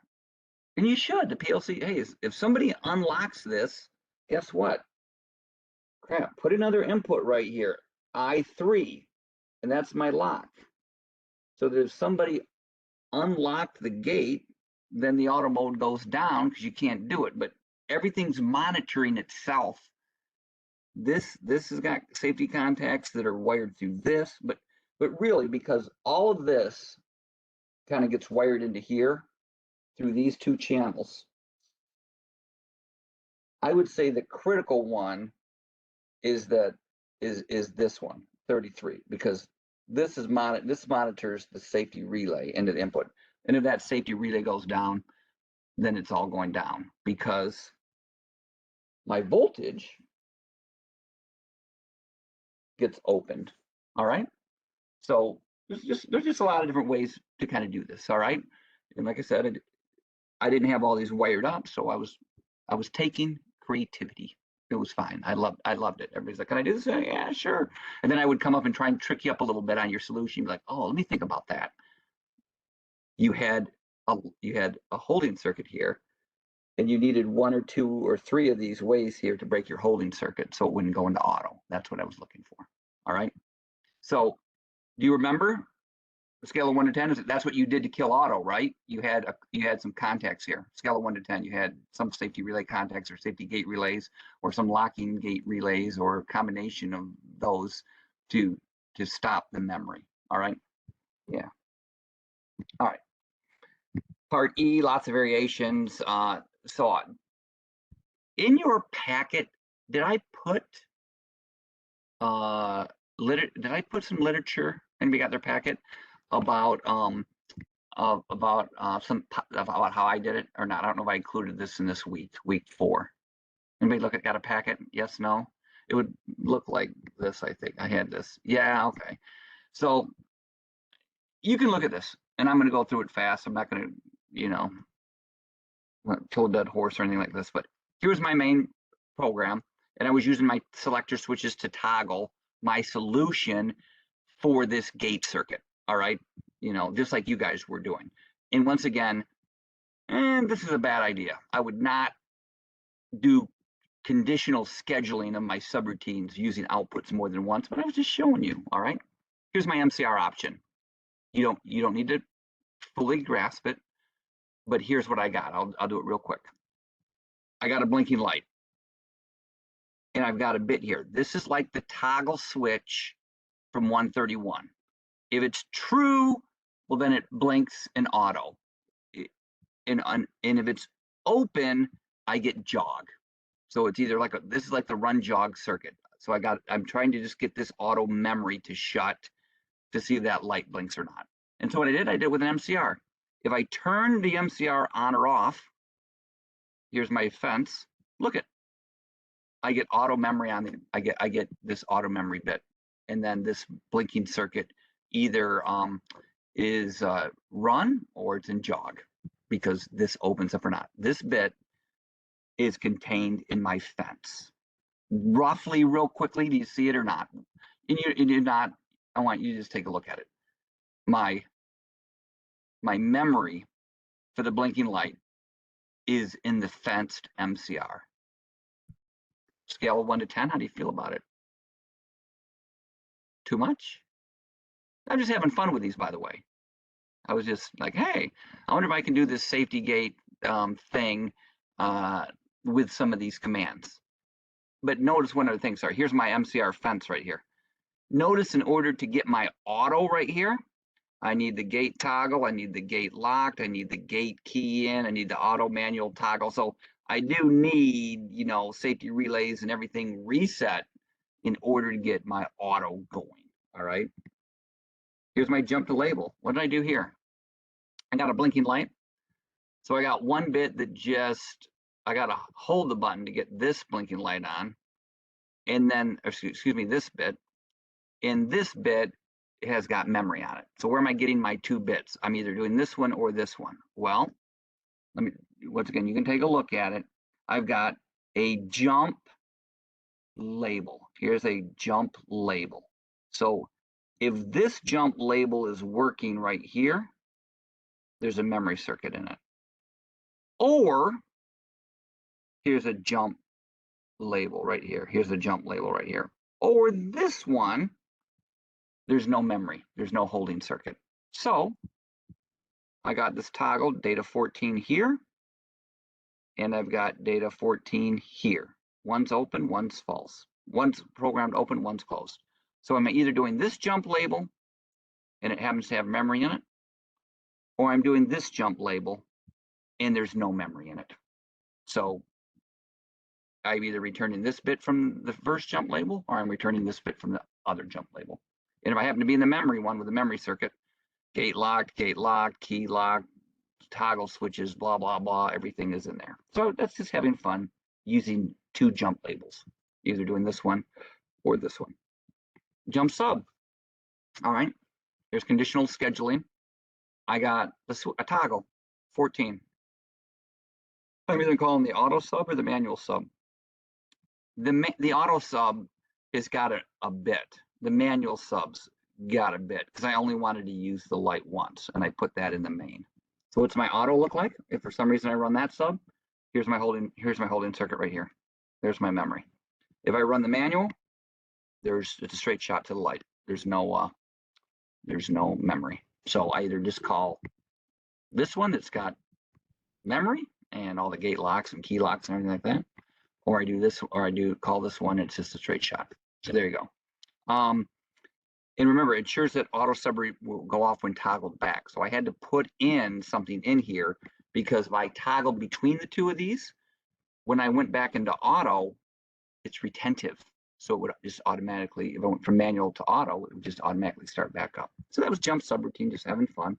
And you should. The PLC, hey, if somebody unlocks this, guess what? Crap, put another input right here, I3, and that's my lock. So that if somebody unlocked the gate, then the auto mode goes down because you can't do it. But everything's monitoring itself This has got safety contacts that are wired through this, but really, because all of this kind of gets wired into here through these two channels, I would say the critical one is this one, 33, because this monitors the safety relay into the input. And if that safety relay goes down, then it's all going down because my voltage gets opened. All right. So there's just a lot of different ways to kind of do this. All right. And like I said, I didn't have all these wired up, so I was taking creativity. It was fine. I loved it. Everybody's like, "Can I do this?" Yeah, sure. And then I would come up and try and trick you up a little bit on your solution. Be like, "Oh, let me think about that." You had a holding circuit here, and you needed 1 or 2 or 3 of these ways here to break your holding circuit so it wouldn't go into auto. That's what I was looking for. All right. So do you remember the scale of 1 to 10? That's what you did to kill auto, right? You had some contacts here. Scale of 1 to 10. You had some safety relay contacts or safety gate relays or some locking gate relays or a combination of those to stop the memory. All right. Yeah. All right. Part E, lots of variations. So in your packet, did I put some literature? Anybody got their packet about about how I did it or not? I don't know if I included this in this week 4. Anybody got a packet? Yes, no? It would look like this, I think. I had this. Yeah, okay. So you can look at this, and I'm going to go through it fast. I'm not going to, kill a dead horse or anything like this, but here's my main program, and I was using my selector switches to toggle my solution for this gate circuit. All right, just like you guys were doing. And once again, this is a bad idea. I would not do conditional scheduling of my subroutines using outputs more than once, but I was just showing you. All right, here's my MCR option. You don't need to fully grasp it, but here's what I got. I'll do it real quick. I got a blinking light, and I've got a bit here. This is like the toggle switch from 131. If it's true, well, then it blinks in auto. And if it's open, I get jog. So it's either like this is like the run jog circuit. So I'm trying to just get this auto memory to shut to see if that light blinks or not. And so what I did with an MCR. If I turn the MCR on or off, here's my fence. Look at, I get auto memory on I get this auto memory bit, and then this blinking circuit either is run or it's in jog because this opens up or not. This bit is contained in my fence. Roughly, real quickly, do you see it or not? And you're not. I want you to just take a look at it. My memory for the blinking light is in the fenced MCR. Scale of 1 to 10, how do you feel about it? Too much? I'm just having fun with these, by the way. I was just like, hey, I wonder if I can do this safety gate thing with some of these commands. But notice one of the things. Sorry, here's my MCR fence right here. Notice in order to get my auto right here, I need the gate toggle, I need the gate locked, I need the gate key in, I need the auto manual toggle. So I do need, safety relays and everything reset in order to get my auto going. All right. Here's my jump to label. What did I do here? I got a blinking light. So I got one bit that I got to hold the button to get this blinking light on. And then, excuse me, this bit. And this bit has got memory on it. So where am I getting my 2 bits? I'm either doing this one or this one. Well, once again, you can take a look at it. I've got a jump label. Here's a jump label. So if this jump label is working right here, there's a memory circuit in it. Or here's a jump label right here. Here's a jump label right here. Or this one, there's no memory. There's no holding circuit. So I got this toggle data 14 here, and I've got data 14 here. One's open, one's false. One's programmed open, one's closed. So I'm either doing this jump label and it happens to have memory in it, or I'm doing this jump label and there's no memory in it. So I'm either returning this bit from the first jump label or I'm returning this bit from the other jump label. And if I happen to be in the memory one with the memory circuit, gate locked, key locked, toggle switches, blah, blah, blah, everything is in there. So that's just having fun using two jump labels, either doing this one or this one. Jump sub. All right, there's conditional scheduling. I got a toggle, 14. I'm either calling the auto sub or the manual sub. The auto sub has got a bit. The manual subs got a bit because I only wanted to use the light once, and I put that in the main. So what's my auto look like? If for some reason I run that sub, here's my holding circuit right here. There's my memory. If I run the manual, it's a straight shot to the light. There's no memory. So I either just call this one that's got memory and all the gate locks and key locks and everything like that, or I do this, or I do call this one. It's just a straight shot. So there you go. And remember, it ensures that auto sub will go off when toggled back. So I had to put in something in here because if I toggled between the two of these, when I went back into auto, it's retentive. So it would just automatically, if I went from manual to auto, it would just automatically start back up. So that was jump subroutine, just having fun.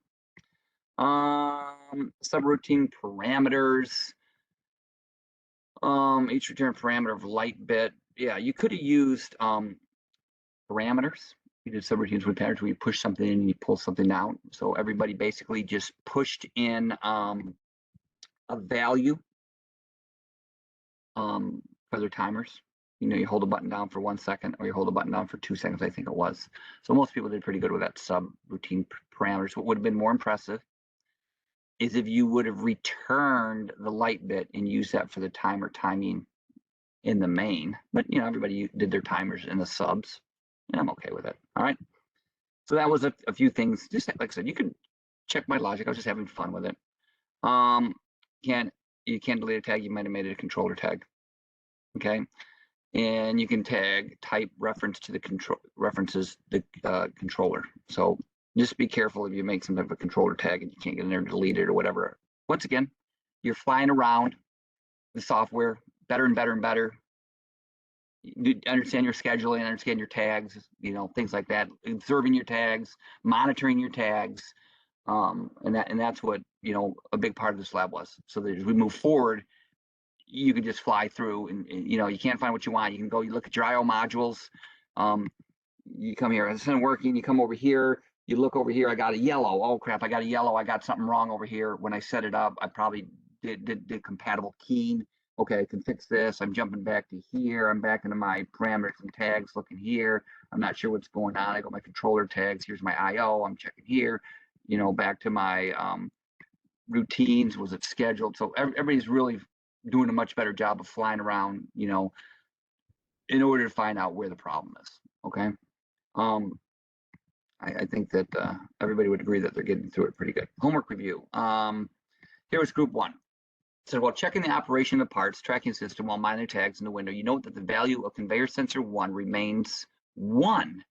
Subroutine parameters. Each return parameter of light bit. Yeah, you could have used parameters. You did subroutines with patterns where you push something in and you pull something out. So everybody basically just pushed in a value for their timers. You know, you hold a button down for 1 second or you hold a button down for 2 seconds, I think it was. So most people did pretty good with that subroutine parameters. What would have been more impressive is if you would have returned the light bit and used that for the timer timing in the main. But, you know, everybody did their timers in the subs. And I'm okay with it. All right. So that was a few things. Just like I said, you could check my logic. I was just having fun with it. You can't delete a tag. You might have made it a controller tag. Okay. And you can tag type reference to the references the controller. So just be careful if you make some type of a controller tag and you can't get in there and delete it or whatever. Once again, you're flying around the software better and better and better. You understand your scheduling, understand your tags, you know, things like that, observing your tags, monitoring your tags. And that's what, you know, a big part of this lab was. So that as we move forward, you can just fly through and you know, you can't find what you want. You can go, you look at your IO modules. You come here, it's not working. You come over here, you look over here. I got a yellow. Oh crap, I got a yellow. I got something wrong over here. When I set it up, I probably did compatible keying. Okay, I can fix this. I'm jumping back to here. I'm back into my parameters and tags, looking here. I'm not sure what's going on. I got my controller tags. Here's my IO. I'm checking here. You know, back to my routines. Was it scheduled? So everybody's really doing a much better job of flying around, you know, in order to find out where the problem is. Okay. I think that everybody would agree that they're getting through it pretty good. Homework review. Here was group 1. So while checking the operation of the parts tracking system while monitoring tags in the window, you note that the value of conveyor sensor 1 remains 1.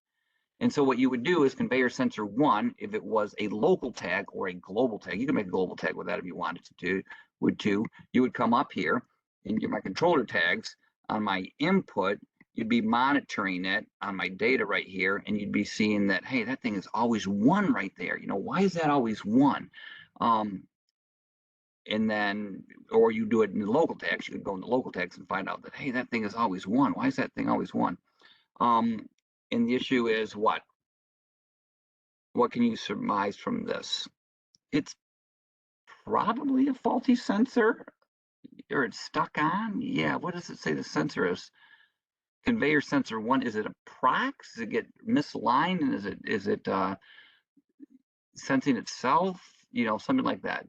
And so what you would do is conveyor sensor 1, if it was a local tag or a global tag, you can make a global tag with that if you wanted to, you would come up here and get my controller tags on my input. You'd be monitoring it on my data right here, and you'd be seeing that, hey, that thing is always 1 right there. You know, why is that always 1? And then, or you do it in the local tags. You could go in the local tags and find out that, hey, that thing is always 1. Why is that thing always 1? And the issue is what? What can you surmise from this? It's probably a faulty sensor, or it's stuck on. Yeah, what does it say the sensor is? Conveyor sensor 1, is it a prox? Does it get misaligned? And is it sensing itself? You know, something like that.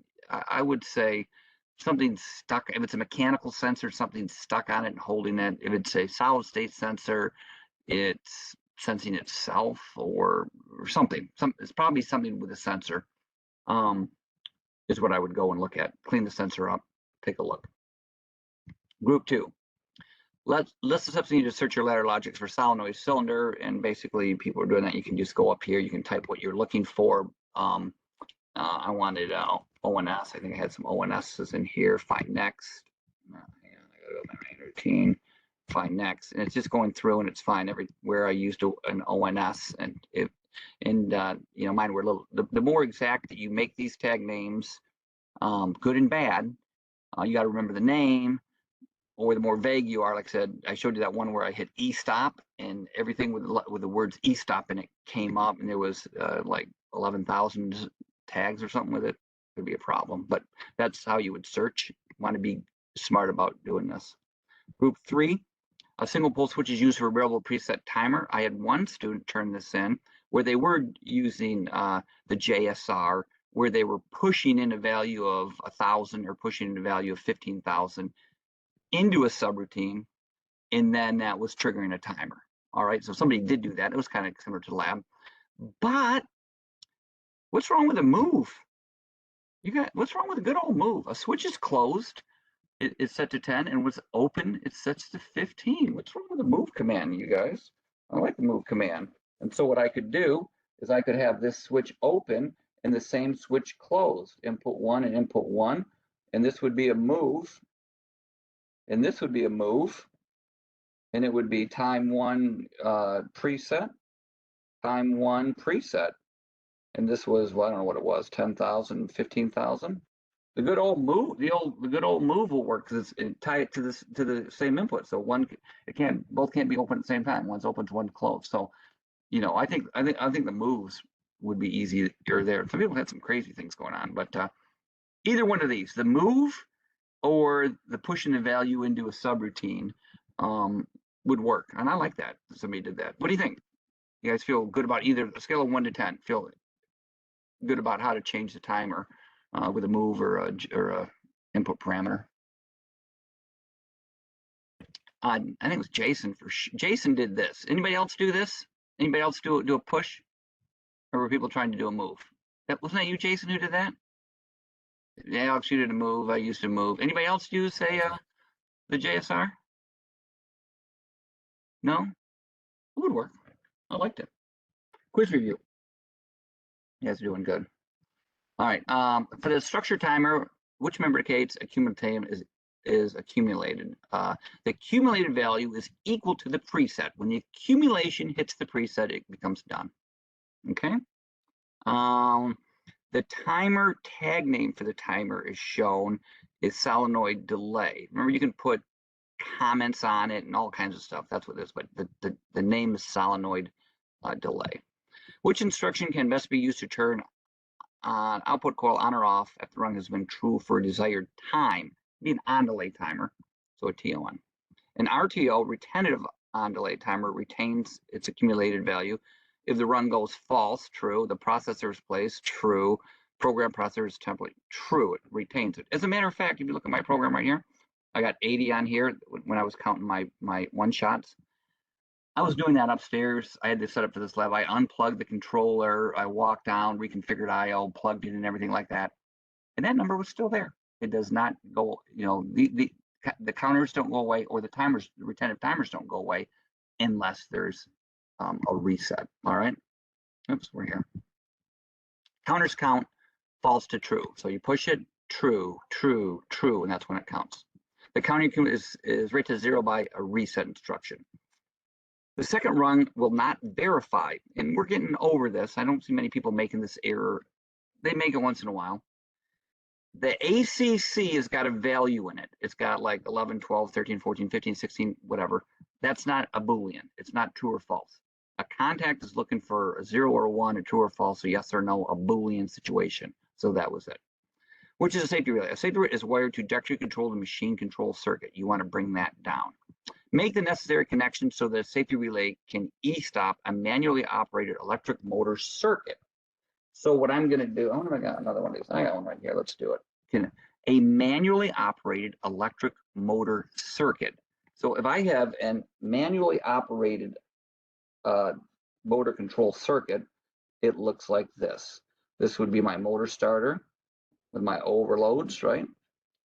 I would say something stuck. If it's a mechanical sensor, something stuck on it and holding it. If it's a solid state sensor, it's sensing itself or something. It's probably something with a sensor. Is what I would go and look at. Clean the sensor up. Take a look. Group 2. let's just need to search your ladder logics for solenoid cylinder, and basically people are doing that. You can just go up here, you can type what you're looking for. I wanted ONS. I think I had some ONSs in here. Find next. Hang on, I gotta go to my main routine. Find next, and it's just going through, and it's fine everywhere I used an ONS, and you know, mine were a little. The more exact that you make these tag names, good and bad, you got to remember the name. Or the more vague you are, like I said, I showed you that one where I hit e-stop, and everything with the words e-stop in it came up, and there was like 11,000 tags or something with it. Could be a problem, but that's how you would search. You want to be smart about doing this. Group 3, a single pole switch is used for a variable preset timer. I had one student turn this in where they were using the JSR, where they were pushing in a value of 1,000 or pushing in a value of 15,000 into a subroutine, and then that was triggering a timer. All right, so somebody did do that. It was kind of similar to the lab. But what's wrong with a move? What's wrong with a good old move? A switch is closed, it's set to 10, and was open, it sets to 15. What's wrong with the move command, you guys? I like the move command. And so what I could do is I could have this switch open and the same switch closed, input 1 and input 1, and this would be a move. And this would be a move, and it would be time 1 preset, time 1 preset. And this was, well, I don't know what it was, 10,000, 15,000. The good old move, the good old move will work because it's tied to the same input. So both can't be open at the same time. One's open to one's closed. So, you know, I think the moves would be easier there. Some people had some crazy things going on, but either one of these, the move or the pushing the value into a subroutine, would work. And I like that somebody did that. What do you think? You guys feel good about either a scale of 1 to 10? Feel good about how to change the timer with a move or a input parameter? I think it was Jason. Jason did this. Anybody else do this? Anybody else do a push? Or were people trying to do a move? Wasn't that you, Jason, who did that? Yeah, Alex, you did a move. I used to move. Anybody else use the JSR? No? It would work. I liked it. Quiz review. You guys are doing good. All right. For the structure timer, which member indicates accumulative is accumulated? The accumulated value is equal to the preset. When the accumulation hits the preset, it becomes done. Okay. The timer tag name for the timer is shown is solenoid delay. Remember, you can put comments on it and all kinds of stuff. That's what it is, but the name is solenoid delay. Which instruction can best be used to turn on output coil on or off after the run has been true for a desired time? Be an on delay timer, so a TON. An RTO, retentive on delay timer, retains its accumulated value. If the run goes false, true. The processor is placed, true. Program processor is template, true. It retains it. As a matter of fact, if you look at my program right here, I got 80 on here when I was counting my one shots. I was doing that upstairs. I had this set up for this lab. I unplugged the controller. I walked down, reconfigured IO, plugged it and everything like that. And that number was still there. It does not go, you know, the counters don't go away, or the retentive timers don't go away unless there's a reset. All right. Oops, we're here. Counters count false to true. So you push it, true, true, true, and that's when it counts. The counting is right to 0 by a reset instruction. The second run will not verify, and we're getting over this. I don't see many people making this error. They make it once in a while. The ACC has got a value in it. It's got like 11, 12, 13, 14, 15, 16, whatever. That's not a Boolean. It's not true or false. A contact is looking for a 0 or a 1, a true or false, a yes or no, a Boolean situation. So that was it. Which is a safety relay. A safety relay is wired to directly control the machine control circuit. You want to bring that down. Make the necessary connections so that a safety relay can e-stop a manually operated electric motor circuit. So what I'm going to do, I got another one of these. I got one right here. Let's do it. A manually operated electric motor circuit. So if I have a manually operated motor control circuit, it looks like this. This would be my motor starter with my overloads, right?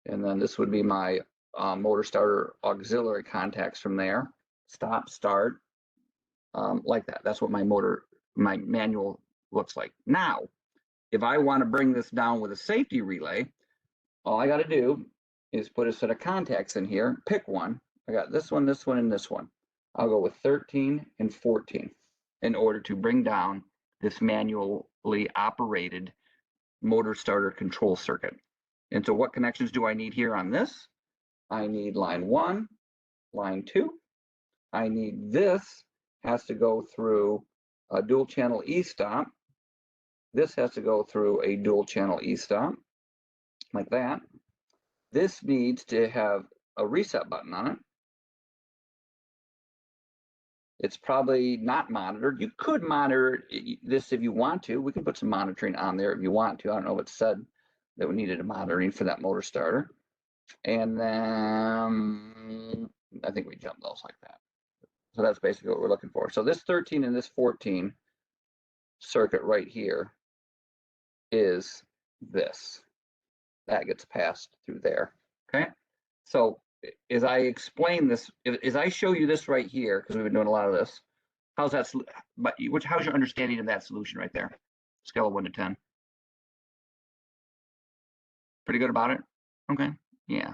And then this would be my motor starter auxiliary contacts from there. Stop, start, like that. That's what my manual looks like. Now, if I want to bring this down with a safety relay, all I got to do is put a set of contacts in here, pick one. I got this one, and this one. I'll go with 13 and 14 in order to bring down this manually operated motor starter control circuit. And so what connections do I need here on this? I need line 1, line 2. I need this has to go through a dual channel e-stop. This has to go through a dual channel e-stop, like that. This needs to have a reset button on it. It's probably not monitored. You could monitor this if you want to. We can put some monitoring on there if you want to. I don't know if it said that we needed a monitoring for that motor starter. And then I think we jumped those like that. So that's basically what we're looking for. So this 13 and this 14 circuit right here is this. That gets passed through there, okay? So as I explain this, as I show you this right here, because we've been doing a lot of this, how's that, how's your understanding of that solution right there? Scale of 1 to 10. Pretty good about it? Okay, yeah.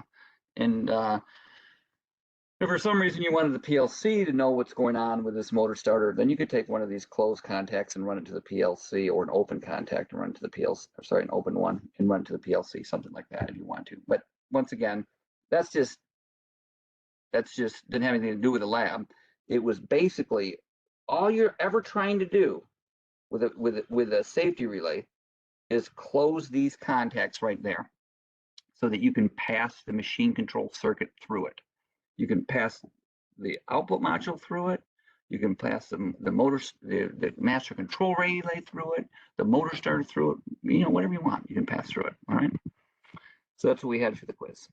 And if for some reason you wanted the PLC to know what's going on with this motor starter, then you could take one of these closed contacts and run it to the PLC, or an open contact and run it to the PLC, or sorry, an open one and run it to the PLC, something like that if you want to. But once again, that's just didn't have anything to do with the lab. It was basically all you're ever trying to do with a safety relay is close these contacts right there so that you can pass the machine control circuit through it. You can pass the output module through it. You can pass the master control relay through it, the motor starter through it, whatever you want, you can pass through it, all right? So that's what we had for the quiz.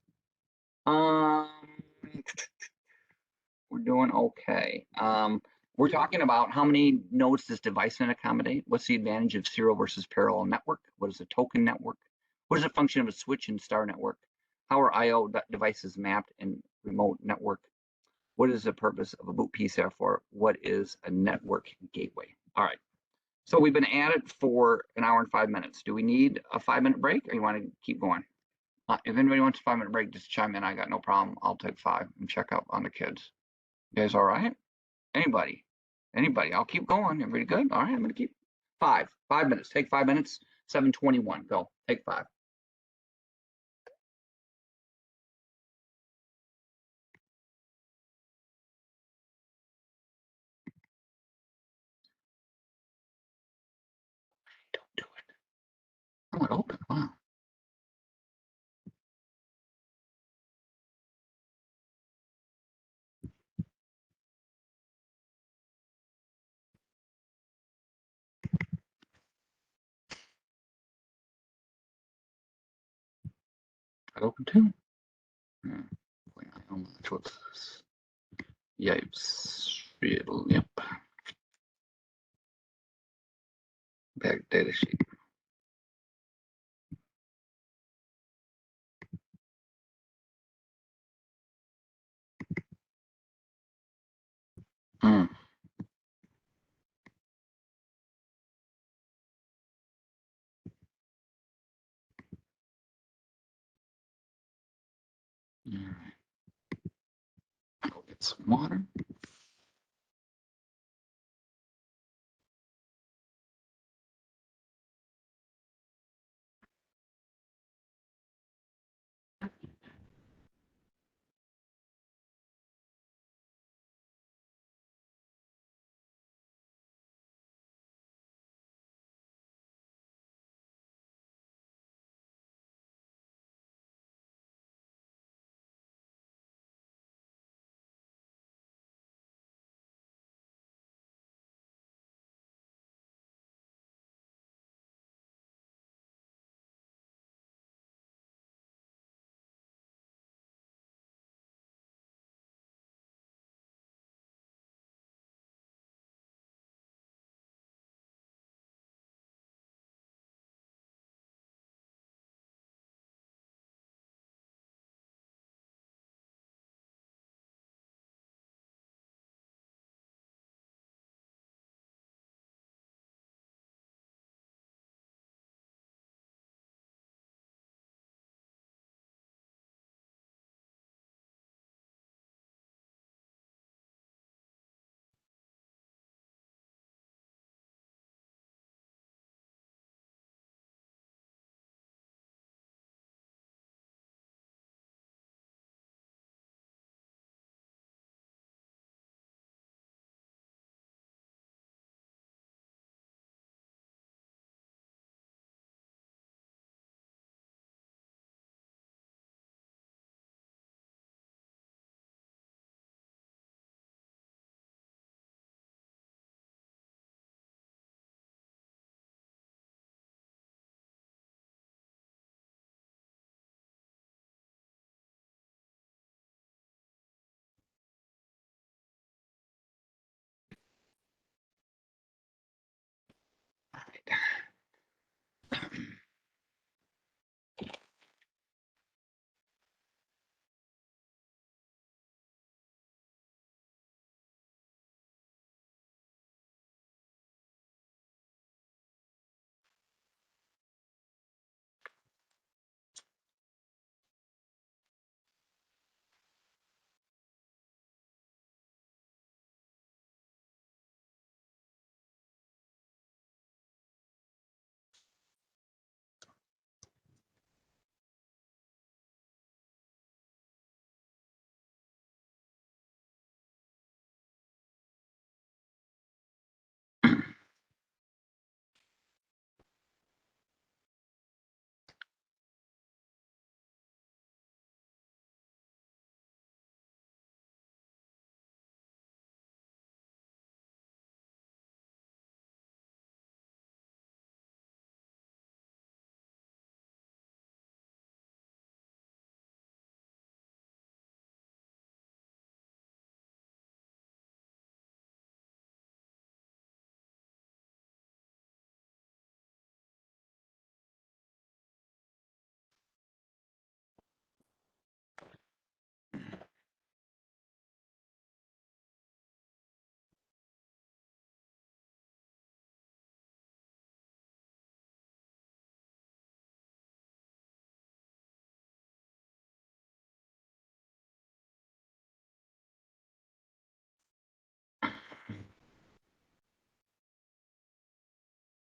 We're doing okay. We're talking about how many nodes does device net accommodate? What's the advantage of serial versus parallel network? What is a token network? What is the function of a switch and star network? How are I/O devices mapped in remote network? What is the purpose of a boot PCR for? What is a network gateway? All right. So we've been at it for an hour and 5 minutes. Do we need a 5-minute break, or you want to keep going? If anybody wants a 5-minute break, just chime in. I got no problem. I'll take 5 and check out on the kids. You guys all right? Anybody? I'll keep going. Everybody good? All right, I'm gonna keep 5 minutes. Take 5 minutes. 7:21. Go. Take 5. Don't do it. Oh, it opened. Wow. It opened too. Yeah. That's what's this. Yipes. Yep. Back data sheet. Mm. All right. Go get some water.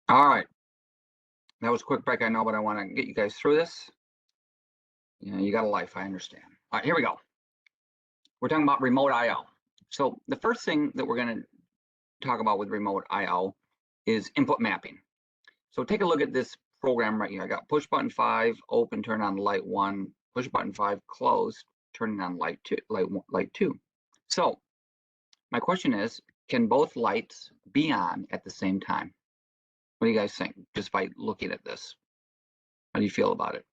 All right. That was a quick break, I know, but I want to get you guys through this. You know, you got a life, I understand. All right, here we go. We're talking about remote IO. So the first thing that we're going to talk about with remote IO is input mapping. So take a look at this program right here. I got push button 5, open, turn on light 1, push button 5, close, turning on light 2, light 2. So my question is, can both lights be on at the same time? What do you guys think, just by looking at this? How do you feel about it?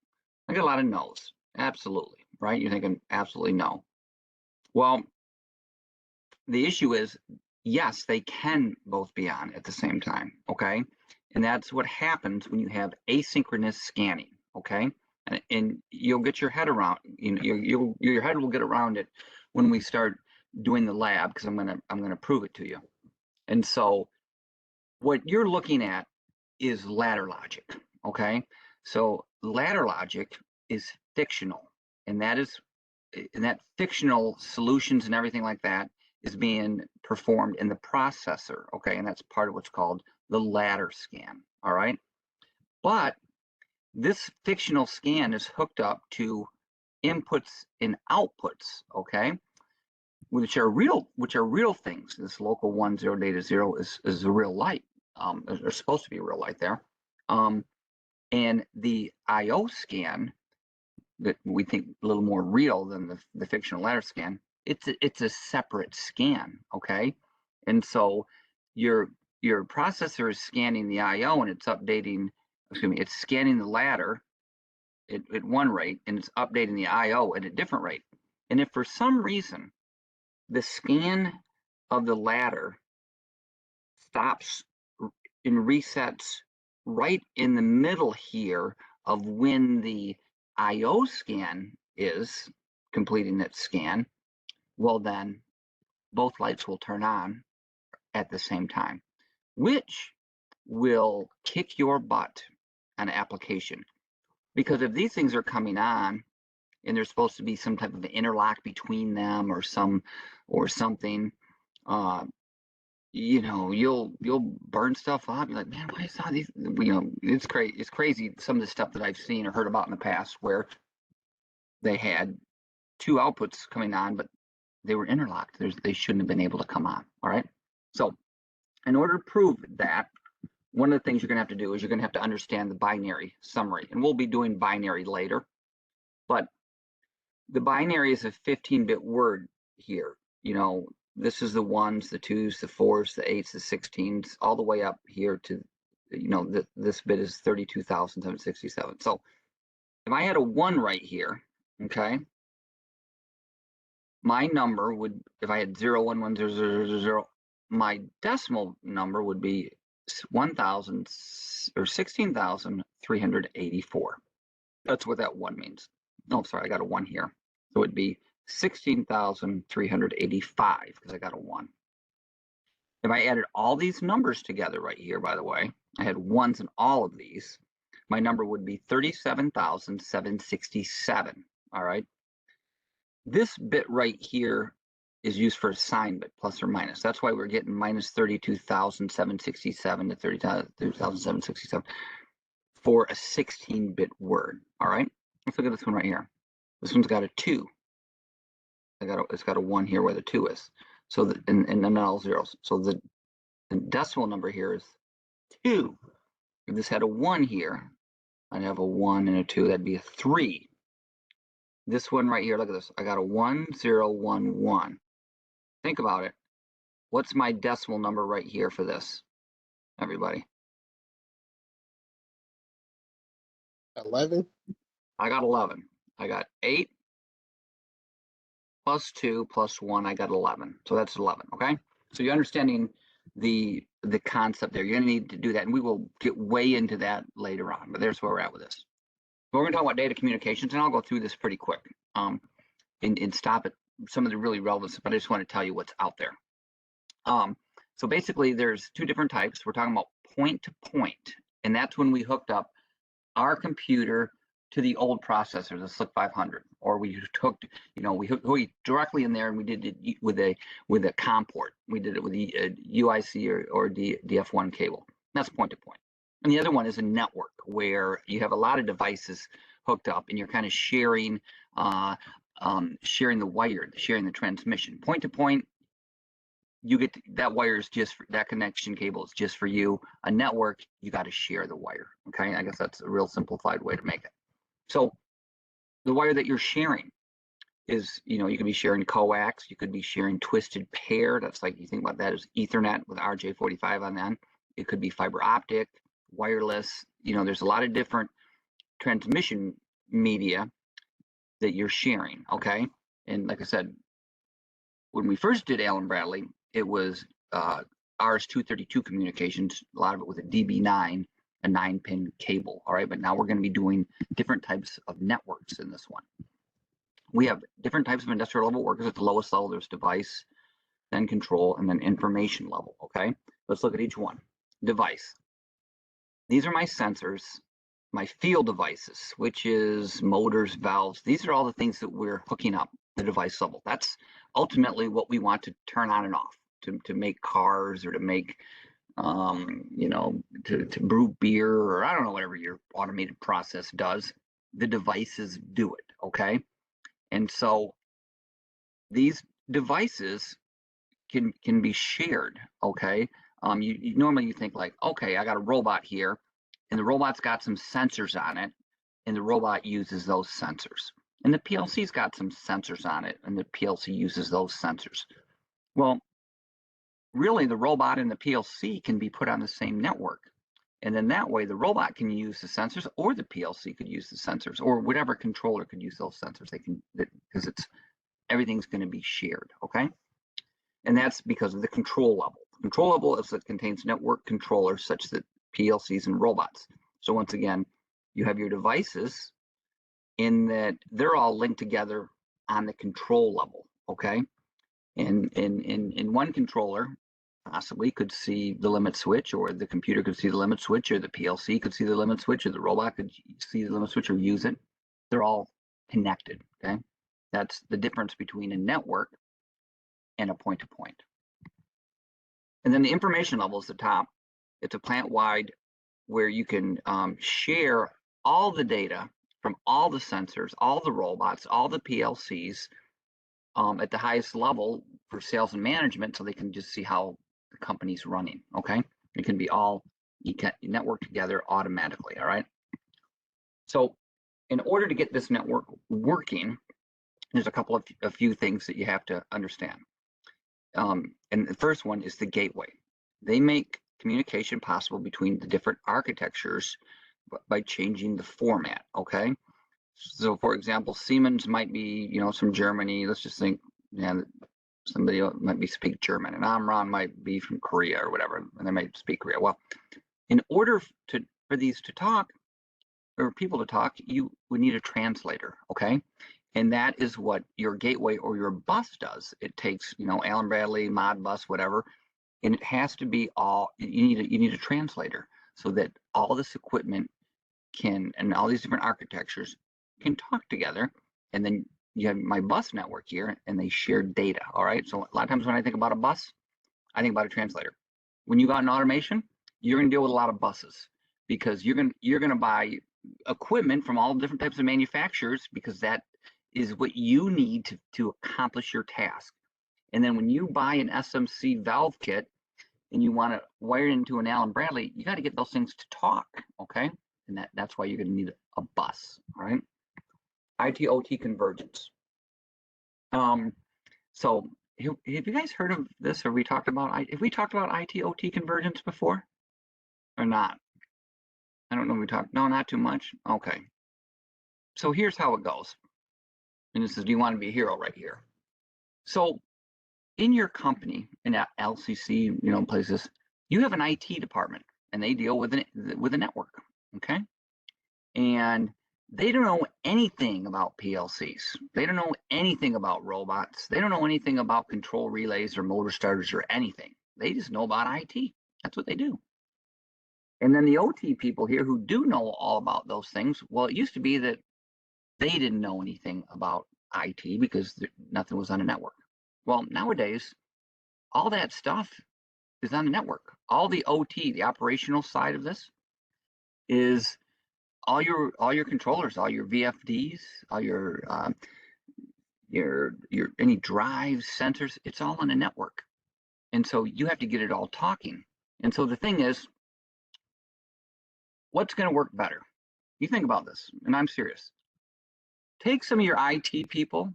I get a lot of no's. Absolutely, right? You're thinking absolutely no. Well, the issue is, yes, they can both be on at the same time, okay? And that's what happens when you have asynchronous scanning, okay? And you'll get your head around, you know, your head will get around it when we start doing the lab, because I'm gonna prove it to you. And so what you're looking at is ladder logic, okay? So ladder logic is fictional, and that fictional solutions and everything like that is being performed in the processor, okay? And that's part of what's called the ladder scan, all right? But this fictional scan is hooked up to inputs and outputs, okay? Which are real things. This local 1, 0, data 0 is a real light. There's supposed to be a real light there. And the IO scan that we think a little more real than the fictional ladder scan, it's a separate scan, okay? And so your processor is scanning the IO and it's updating, excuse me, it's scanning the ladder at one rate and it's updating the IO at a different rate. And if for some reason the scan of the ladder stops and resets right in the middle here of when the IO scan is completing its scan, well then both lights will turn on at the same time, which will kick your butt on application. Because if these things are coming on and there's supposed to be some type of interlock between them or something, you know, you'll burn stuff up. You're like, man, why is all these? You know, it's crazy. It's crazy some of the stuff that I've seen or heard about in the past where they had two outputs coming on, but they were interlocked. They shouldn't have been able to come on. All right. So, in order to prove that, one of the things you're going to have to do is you're going to have to understand the binary summary, and we'll be doing binary later. But the binary is a 15-bit word here. You know, this is the 1s, the 2s, the 4s, the 8s, the 16s, all the way up here to, you know, this bit is 32,767. So if I had a 1 right here, okay, my number would, if I had 0, 1, 1, 0, 0, 0, 0, my decimal number would be 1,000 or 16,384. That's what that 1 means. Oh, sorry, I got a 1 here. So it'd be 16,385 because I got a 1. If I added all these numbers together right here, by the way, I had 1s in all of these, my number would be 37,767. All right. This bit right here is used for a sign bit, plus or minus. That's why we're getting minus 32,767 to 30,767 for a 16-bit word. All right. Let's look at this one right here. This one's got a 2. It's got a 1 here where the 2 is. So and then all zeros. So the decimal number here is 2. If this had a 1 here, I'd have a 1 and a 2. That'd be a 3. This one right here, look at this. I got a 1, 0, 1, 1. Think about it. What's my decimal number right here for this, everybody? 11. I got 11. I got 8 plus 2 plus 1. I got 11. So that's 11. Okay. So you're understanding the concept there. You're going to need to do that, and we will get way into that later on. But there's where we're at with this. We're going to talk about data communications, and I'll go through this pretty quick and stop at some of the really relevant stuff, but I just want to tell you what's out there. So basically, there's 2 different types. We're talking about point-to-point, and that's when we hooked up our computer to the old processor, the SLC 500, or we hooked, you know, we hooked directly in there, and we did it with a COM port. We did it with the UIC or DF1 cable. That's point-to-point. And the other one is a network where you have a lot of devices hooked up and you're kind of sharing sharing the wire, sharing the transmission. Point to point, you get that wire is just for, that connection cable is just for you. A network, you got to share the wire. Okay, I guess that's a real simplified way to make it. So the wire that you're sharing is, you could be sharing coax, you could be sharing twisted pair. That's like, you think about that as Ethernet with RJ45 on that. It could be fiber optic, wireless. There's a lot of different transmission media that you're sharing. Okay, and like I said, when we first did Allen Bradley, it was RS-232 communications, a lot of it with a DB9, a 9-pin cable. All right, but now we're going to be doing different types of networks in this one. We have different types of industrial level workers. At the lowest level, there's device, then control, and then information level. Okay, let's look at each one. Device. These are my sensors, my field devices, switches, motors, valves. These are all the things that we're hooking up the device level. That's ultimately what we want to turn on and off to make cars, or to make to brew beer, or I don't know, whatever your automated process does. The devices do it. Okay, and so these devices can be shared. Okay, you normally think like, okay, I got a robot here, and the robot's got some sensors on it, and the robot uses those sensors. And the PLC's got some sensors on it, and the PLC uses those sensors. Well, really, the robot and the PLC can be put on the same network. And then that way, the robot can use the sensors, or the PLC could use the sensors, or whatever controller could use those sensors. They can, because everything's going to be shared. Okay. And that's because of the control level. Control level is that contains network controllers such that PLCs and robots. So once again, you have your devices in that they're all linked together on the control level. Okay. And in one controller possibly could see the limit switch, or the computer could see the limit switch, or the PLC could see the limit switch, or the robot could see the limit switch or use it. They're all connected. Okay. That's the difference between a network and a point-to-point. And then the information level is the top. It's a plant-wide where you can share all the data from all the sensors, all the robots, all the PLCs at the highest level for sales and management, so they can just see how the company's running. Okay, it can be all, you can network together automatically. All right. So in order to get this network working, there's a few things that you have to understand. And the first one is the gateway. They make communication possible between the different architectures by changing the format. Okay, so for example, Siemens might be, from Germany. Let's just think, somebody might be speak German, and Amron might be from Korea or whatever, and they might speak Korea. Well, in order for these to talk, or people to talk, you would need a translator. Okay. And that is what your gateway or your bus does. It takes, Allen Bradley, Modbus, whatever, and it has to be all. You need a translator so that all this equipment can, and all these different architectures can talk together. And then you have my bus network here, and they share data. All right. So a lot of times when I think about a bus, I think about a translator. When you got in automation, you're going to deal with a lot of buses, because you're going to buy equipment from all different types of manufacturers, because that is what you need to accomplish your task. And then when you buy an SMC valve kit and you want to wire it into an Allen Bradley, you got to get those things to talk. Okay. And that's why you're going to need a bus. All right. IT/OT convergence. So have you guys heard of this? Have we talked about IT/OT convergence before or not? I don't know. No, not too much. Okay. So here's how it goes. And this is, do you want to be a hero right here? So in your company, in LCC, places, you have an IT department, and they deal with a network. Okay. And they don't know anything about PLCs. They don't know anything about robots. They don't know anything about control relays or motor starters or anything. They just know about IT. That's what they do. And then the OT people here who do know all about those things, well, it used to be that they didn't know anything about IT because nothing was on a network. Well, nowadays, all that stuff is on the network. All the OT, the operational side of this, is all your controllers, all your VFDs, all your any drives, sensors, it's all on a network. And so you have to get it all talking. And so the thing is, what's going to work better? You think about this, and I'm serious. Take some of your IT people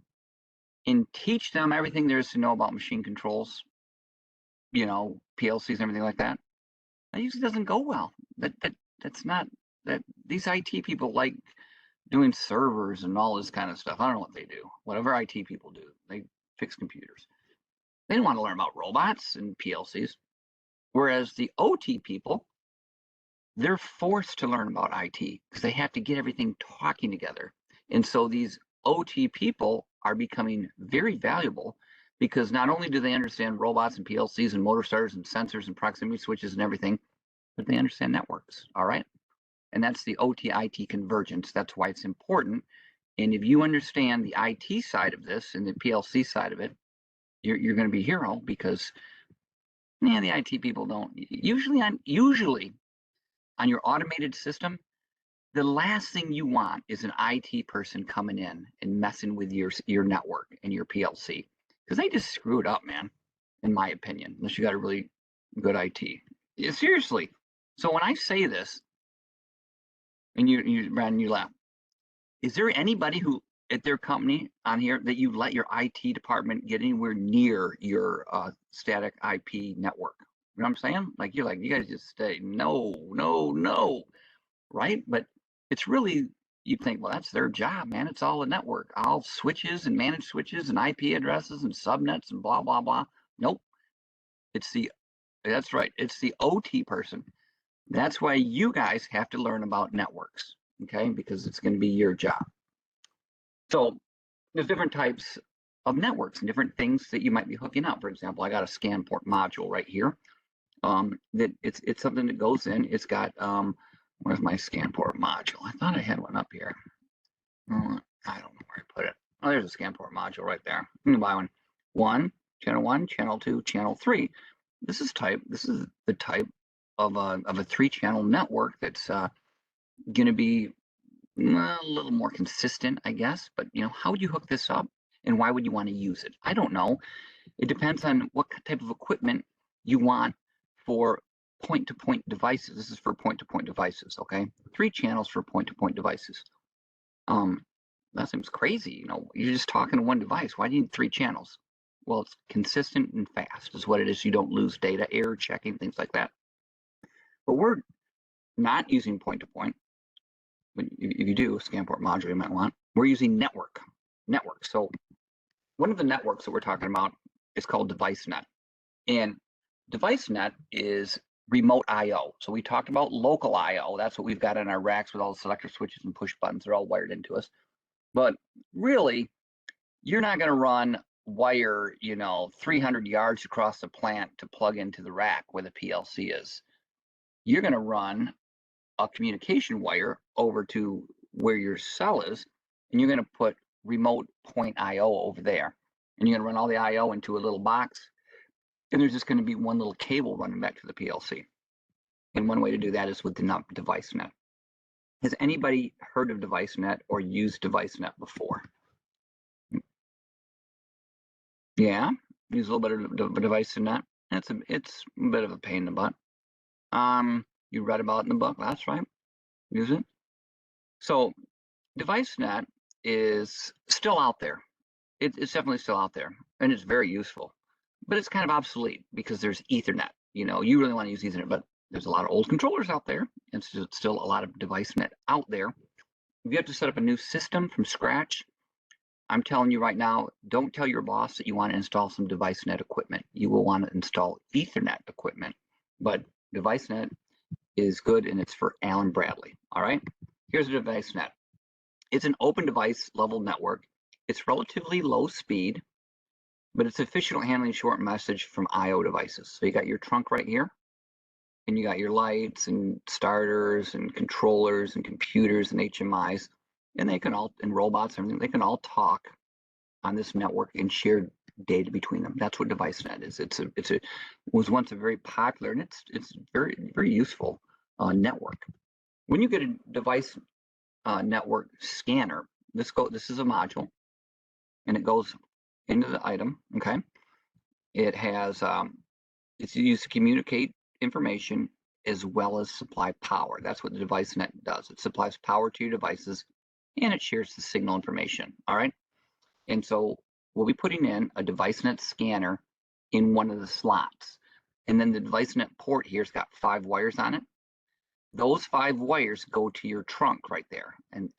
and teach them everything there is to know about machine controls, PLCs and everything like that. That usually doesn't go well. That's not that these IT people like doing servers and all this kind of stuff. I don't know what they do. Whatever IT people do, they fix computers. They don't want to learn about robots and PLCs. Whereas the OT people, they're forced to learn about IT because they have to get everything talking together. And so these OT people are becoming very valuable because not only do they understand robots and PLCs and motor starters and sensors and proximity switches and everything, but they understand networks, all right? And that's the OT-IT convergence. That's why it's important. And if you understand the IT side of this and the PLC side of it, you're going to be a hero because the IT people don't. Usually on your automated system, the last thing you want is an IT person coming in and messing with your network and your PLC because they just screw it up, man, in my opinion, unless you got a really good IT. Yeah, seriously. So when I say this, and Brandon, you laugh, is there anybody who at their company on here that you let your IT department get anywhere near your static IP network? You know what I'm saying? Like you're like, you guys just stay, no, right? But it's really, you think, well, that's their job, man. It's all a network, all switches and managed switches and IP addresses and subnets and blah, blah, blah. Nope. That's right. It's the OT person. That's why you guys have to learn about networks, okay? Because it's going to be your job. So there's different types of networks and different things that you might be hooking up. For example, I got a scan port module right here. That it's something that goes in. It's got where's my scan port module? I thought I had one up here. I don't know where I put it. Oh, there's a scan port module right there. I'm gonna buy one. Channel 1, channel 2, channel 3. This is the type of a 3-channel network that's going to be a little more consistent, I guess. But how would you hook this up, and why would you want to use it? I don't know. It depends on what type of equipment you want for point-to-point devices. This is for point-to-point devices, okay? 3 channels for point-to-point devices. That seems crazy. You're just talking to one device. Why do you need 3 channels? Well, it's consistent and fast is what it is. You don't lose data, error checking, things like that. But we're not using point-to-point. If you do, scan port module you might want. We're using network. So one of the networks that we're talking about is called DeviceNet. And DeviceNet is remote I/O. So we talked about local I/O. That's what we've got in our racks with all the selector switches and push buttons. They're all wired into us. But really, you're not going to wire 300 yards across the plant to plug into the rack where the PLC is. You're going to run a communication wire over to where your cell is, and you're going to put remote point I/O over there. And you're going to run all the I/O into a little box, and there's just going to be one little cable running back to the PLC. And one way to do that is with the DeviceNet. Has anybody heard of DeviceNet or used DeviceNet before? Yeah, use a little bit of DeviceNet. It's a bit of a pain in the butt. You read about it in the book. That's right. Use it. So DeviceNet is still out there. It's definitely still out there, and it's very useful. But it's kind of obsolete because there's Ethernet. You really want to use Ethernet, but there's a lot of old controllers out there, and still a lot of DeviceNet out there. If you have to set up a new system from scratch, I'm telling you right now, don't tell your boss that you want to install some DeviceNet equipment. You will want to install Ethernet equipment. But DeviceNet is good, and it's for Allen Bradley. All right, here's a DeviceNet. It's an open device level network. It's relatively low speed, but it's efficient at handling short message from I/O devices. So you got your trunk right here, and you got your lights and starters and controllers and computers and HMIs, and they can all, and robots and everything, they can all talk on this network and share data between them. That's what DeviceNet is. It was once a very popular, and it's very, very useful network. When you get a device network scanner, this is a module, and it goes into the item. Okay, it has it's used to communicate information as well as supply power. That's what the device net does. It supplies power to your devices, and it shares the signal information. All right, and so we'll be putting in a device net scanner in one of the slots, and then the device net port here's got 5 wires on it. Those 5 wires go to your trunk right there, and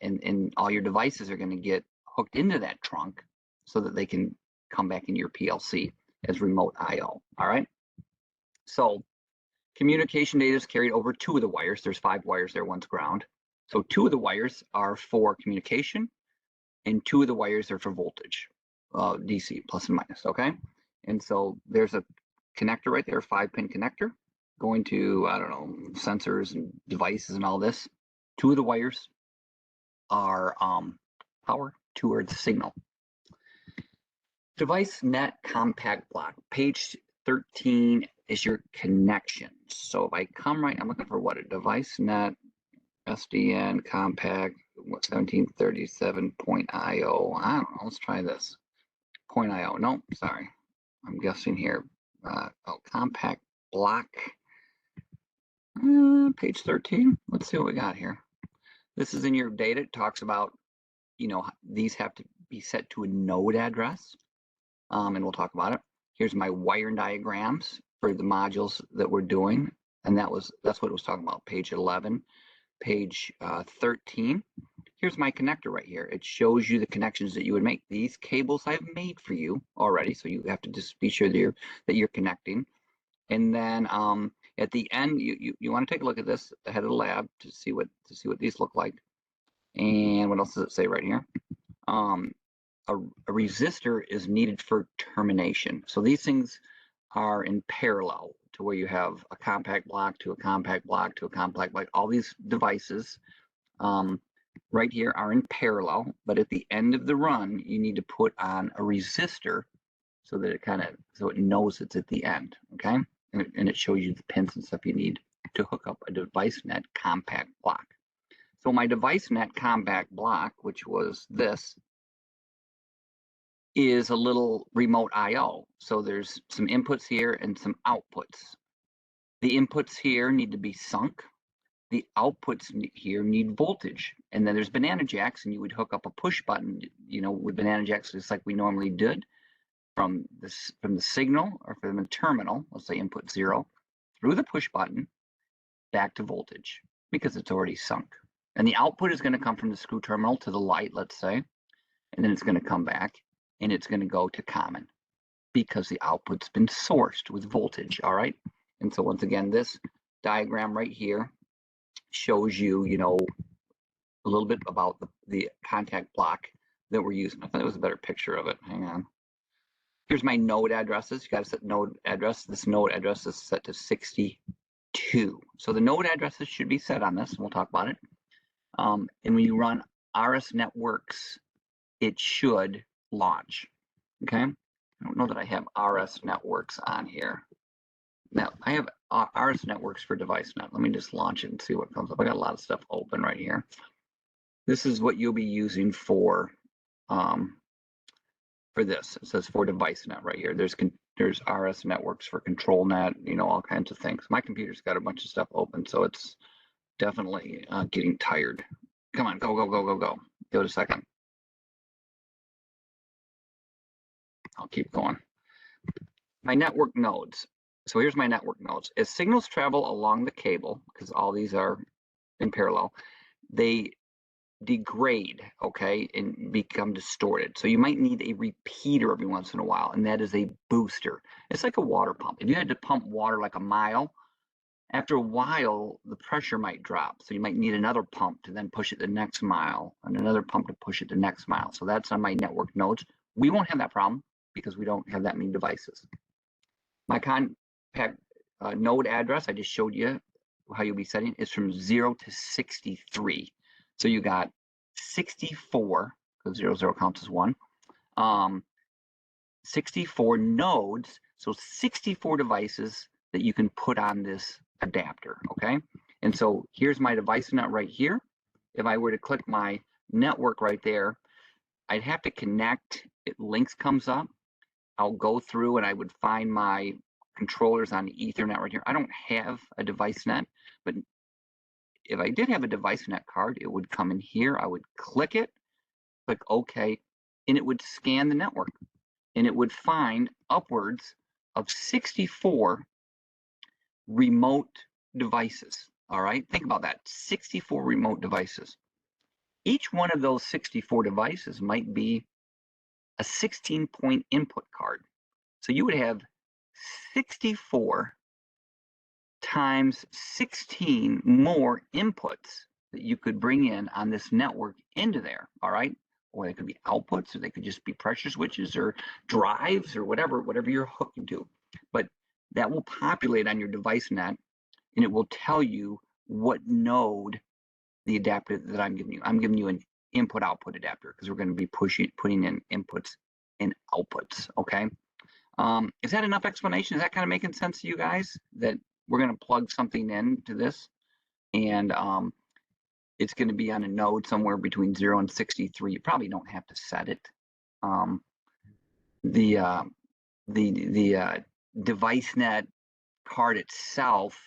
all your devices are going to get hooked into that trunk so that they can come back into your PLC as remote I/O. All right. So communication data is carried over 2 of the wires. There's 5 wires there, one's ground. So 2 of the wires are for communication, and 2 of the wires are for voltage, DC plus and minus. Okay. And so there's a connector right there, 5-pin connector, going to, I don't know, sensors and devices and all this. 2 of the wires are power, 2 are the signal. Device net compact block, page 13 is your connections. So if I come right, I'm looking for what, a device net SDN compact 1737.io. I don't know, let's try this. .io, no, sorry. I'm guessing here. Compact block. Page 13. Let's see what we got here. This is in your data. It talks about, these have to be set to a node address, and we'll talk about it. Here's my wire diagrams for the modules that we're doing, and that's what it was talking about. Page 11, page 13. Here's my connector right here. It shows you the connections that you would make. These cables I've made for you already, so you have to just be sure that you're connecting. And then at the end, you want to take a look at this ahead of the lab to see what these look like. And what else does it say right here? A resistor is needed for termination. So these things are in parallel to where you have a compact block to a compact block to a compact block. All these devices right here are in parallel, but at the end of the run, you need to put on a resistor so that it knows it's at the end. Okay. And it shows you the pins and stuff you need to hook up a device net compact block. So my device net compact block, which was this, is a little remote I/O. So there's some inputs here and some outputs. The inputs here need to be sunk. The outputs here need voltage. And then there's banana jacks, and you would hook up a push button, with banana jacks just like we normally did. From the signal or from the terminal, let's say input 0, through the push button, back to voltage because it's already sunk. And the output is going to come from the screw terminal to the light, let's say, and then it's going to come back and it's going to go to common because the output's been sourced with voltage. All right. And so once again, this diagram right here shows you, a little bit about the contact block that we're using. I thought it was a better picture of it. Hang on. Here's my node addresses. You got to set node address. This node address is set to 62. So the node addresses should be set on this, and we'll talk about it. And when you run RS networks, it should launch. Okay. I don't know that I have RS networks on here. Now I have RS networks for device net. Let me just launch it and see what comes up. I got a lot of stuff open right here. This is what you'll be using for this. It says for device net right here. There's RS networks for control net, all kinds of things. My computer's got a bunch of stuff open, so it's definitely getting tired. Come on, go. Give it a second. I'll keep going. My network nodes. So here's my network nodes. As signals travel along the cable, because all these are in parallel, they degrade, okay, and become distorted. So you might need a repeater every once in a while, and that is a booster. It's like a water pump. If you had to pump water like a mile, after a while the pressure might drop, so you might need another pump to then push it the next mile and another pump to push it the next mile. So that's on my network nodes. We won't have that problem because we don't have that many devices. My compact node address, I just showed you how you'll be setting, is from 0 to 63. So you got 64, because 0 counts as 1, 64 nodes, so 64 devices that you can put on this adapter, okay? And so here's my device net right here. If I were to click my network right there, I'd have to connect. Links comes up. I'll go through and I would find my controllers on Ethernet right here. I don't have a device net, but if I did have a device net card, it would come in here. I would click it, click OK, and it would scan the network. And it would find upwards of 64 remote devices. All right, think about that, 64 remote devices. Each one of those 64 devices might be a 16-point input card. So you would have 64 times 16 more inputs that you could bring in on this network into there, all right? Or they could be outputs, or they could just be pressure switches or drives or whatever you're hooked to. But that will populate on your device net, and it will tell you what node the adapter that I'm giving you. I'm giving you an input-output adapter because we're going to be putting in inputs and outputs, okay? Is that enough explanation? Is that kind of making sense to you guys? That we're going to plug something into this, and it's going to be on a node somewhere between 0 and 63. You probably don't have to set it. The device net card itself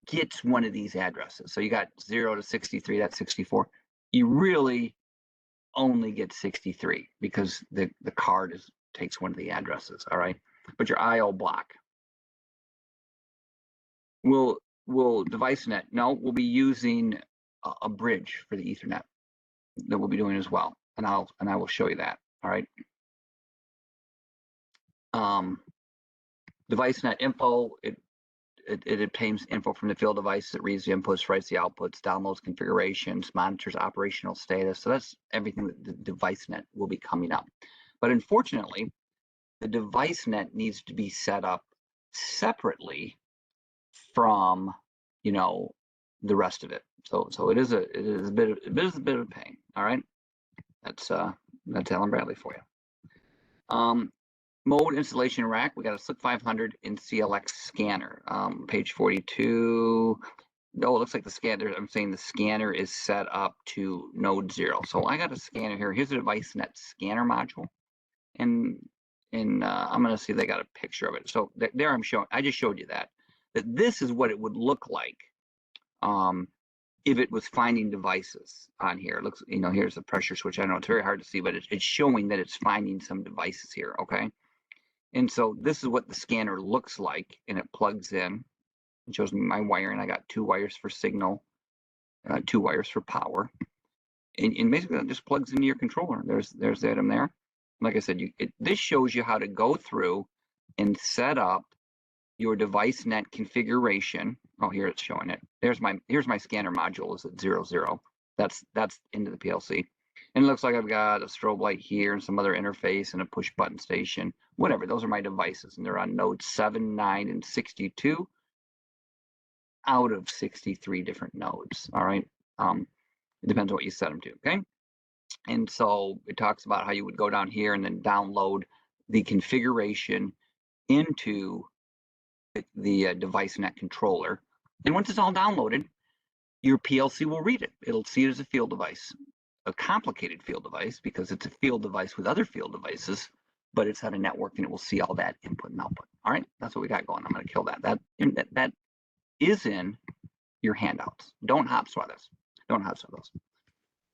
gets one of these addresses. So you got 0 to 63, that's 64. You really only get 63 because the card takes one of the addresses, all right? But your IO block will device net? No, we'll be using a bridge for the Ethernet that we'll be doing as well, and I will show you that. All right. Device net info, it obtains info from the field device. It reads the inputs, writes the outputs, downloads configurations, monitors operational status. So that's everything that the device net will be coming up. But unfortunately, the device net needs to be set up separately from, you know, the rest of it. So it is a bit of a pain. All right, that's Alan Bradley for you. Mode installation rack. We got a SLC 500 in CLX scanner. Page 42. Oh, it looks like the scanner. I'm saying the scanner is set up to node 0. So I got a scanner here. Here's a device net scanner module, and I'm going to see if they got a picture of it. So there I'm showing. I just showed you that this is what it would look like if it was finding devices on here. It looks, you know, here's the pressure switch. I know it's very hard to see, but it's showing that it's finding some devices here, okay? And so this is what the scanner looks like, and it plugs in. It shows me my wiring. I got 2 wires for signal, 2 wires for power. And basically it just plugs into your controller. There's the item there. Like I said, this shows you how to go through and set up your device net configuration. Oh, here it's showing it. Here's my scanner module is at 00. That's into the PLC. And it looks like I've got a strobe light here and some other interface and a push button station, whatever. Those are my devices, and they're on nodes 7, 9, and 62 out of 63 different nodes. All right. It depends on what you set them to. Okay. And so it talks about how you would go down here and then download the configuration into the device net controller. And once it's all downloaded, your PLC will read it. It'll see it as a field device, a complicated field device because it's a field device with other field devices, but it's on a network and it will see all that input and output. All right, that's what we got going. I'm going to kill that. That is in your handouts. Don't hop swap this. Don't hop swap those.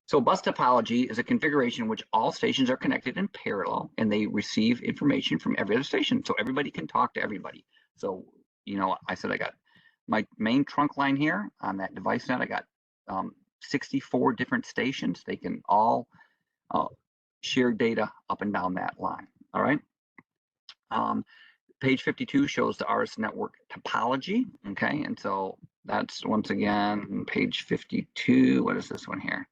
So bus topology is a configuration in which all stations are connected in parallel and they receive information from every other station. So everybody can talk to everybody. So, you know, I said I got my main trunk line here on that device net. I got 64 different stations. They can all share data up and down that line. All right. Page 52 shows the RS network topology. Okay. And so that's once again page 52. What is this one here?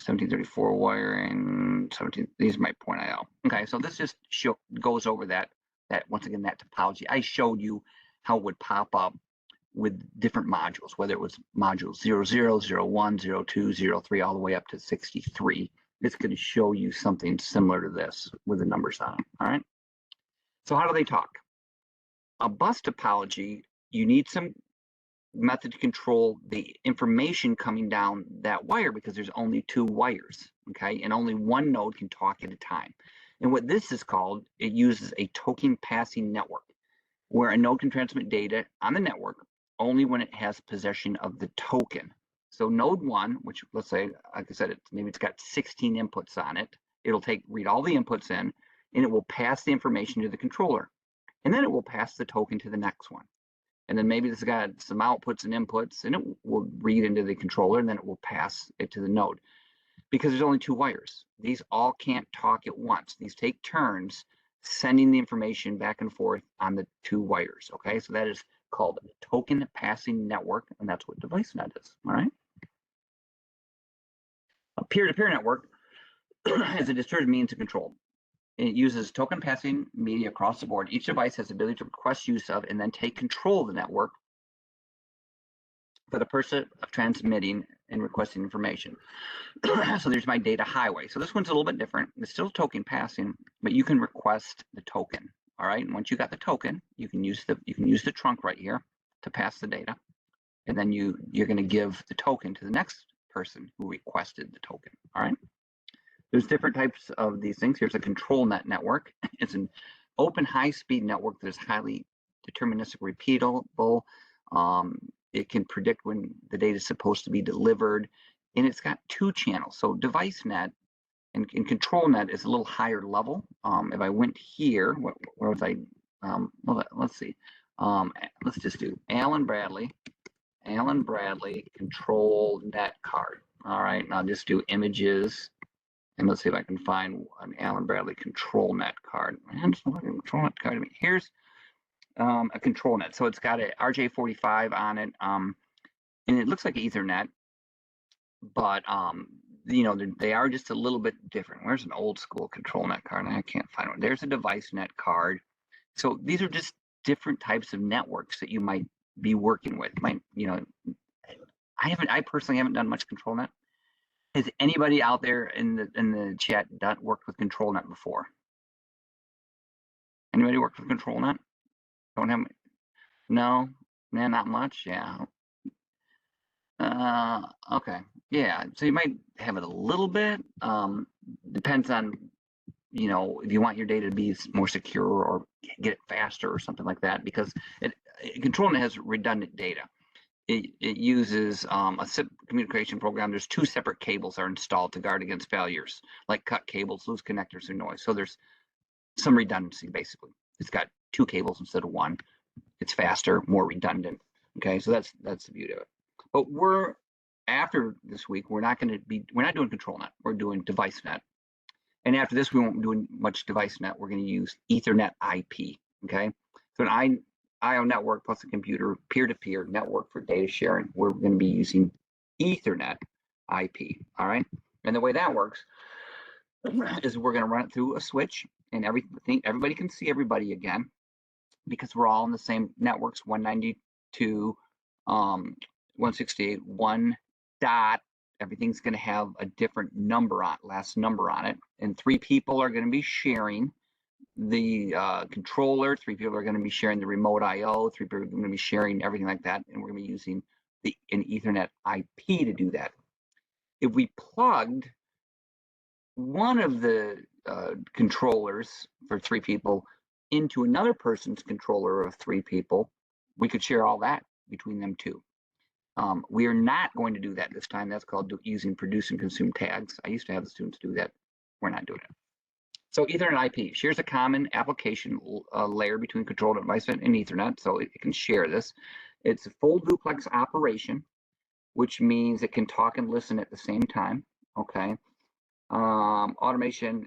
1734 wiring, 17. These are my point IO. Okay, so this just goes over that once again, that topology. I showed you how it would pop up with different modules, whether it was module 00, 01, 02, 03, all the way up to 63. It's going to show you something similar to this with the numbers on it. All right. So how do they talk? A bus topology, you need some method to control the information coming down that wire because there's only 2 wires, okay? And only one node can talk at a time. And what this is called, it uses a token passing network, where a node can transmit data on the network only when it has possession of the token. So node 1, which let's say, like I said, maybe it's got 16 inputs on it. It'll read all the inputs in, and it will pass the information to the controller. And then it will pass the token to the next one. And then maybe this has got some outputs and inputs, and it will read into the controller, and then it will pass it to the node. Because there's only 2 wires. These all can't talk at once. These take turns sending the information back and forth on the 2 wires, okay? So that is called a token passing network, and that's what DeviceNet is, all right? A peer-to-peer network is a distributed means of control. It uses token passing media across the board. Each device has the ability to request use of and then take control of the network for the purpose of transmitting and requesting information. So there's my data highway. So this one's a little bit different. It's still token passing, but you can request the token. All right. And once you got the token, you can use the trunk right here to pass the data. And then you're going to give the token to the next person who requested the token. All right. There's different types of these things. Here's a control net network. It's an open high-speed network that is highly deterministic, repeatable. It can predict when the data is supposed to be delivered, and it's got 2 channels. So DeviceNet and control net is a little higher level. If I went here, where was I? Well, let's see. Let's just do Allen Bradley control net card. All right, and I'll just do images. And let's see if I can find an Allen Bradley control net card. Man, just looking at control net card. Here's a control net. So it's got a RJ45 on it, and it looks like Ethernet, but you know, they are just a little bit different. Where's an old school control net card? I can't find one. There's a device net card. So these are just different types of networks that you might be working with. You know, I personally haven't done much control net. Has anybody out there in the chat worked with ControlNet before? Anybody worked with ControlNet? Don't have? No, man, not much. Yeah. Okay. Yeah. So you might have it a little bit. Depends on, you know, if you want your data to be more secure or get it faster or something like that, because ControlNet has redundant data. It uses a SIP communication program. There's 2 separate cables are installed to guard against failures, like cut cables, loose connectors, and noise. So there's some redundancy, basically. It's got 2 cables instead of 1. It's faster, more redundant. Okay, so that's the beauty of it. But after this week, we're not doing ControlNet. We're doing DeviceNet. And after this, we won't be doing much DeviceNet. We're going to use Ethernet IP. Okay, so an IO network plus a computer peer-to-peer network for data sharing. We're going to be using Ethernet IP. All right, and the way that works is we're going to run it through a switch, and everybody can see everybody again because we're all in the same networks. 192, 168, 1 dot. Everything's going to have a different last number on it, and 3 people are going to be sharing the controller. 3 people are going to be sharing the remote IO. 3 people are going to be sharing everything like that, and we're going to be using an Ethernet IP to do that. If we plugged one of the controllers for 3 people into another person's controller of 3 people, we could share all that between them 2. We are not going to do that this time. That's called using produce and consume tags. I used to have the students do that. We're not doing it. So Ethernet IP shares a common application layer between control device and Ethernet, so it can share this. It's a full duplex operation, which means it can talk and listen at the same time. Okay. Automation,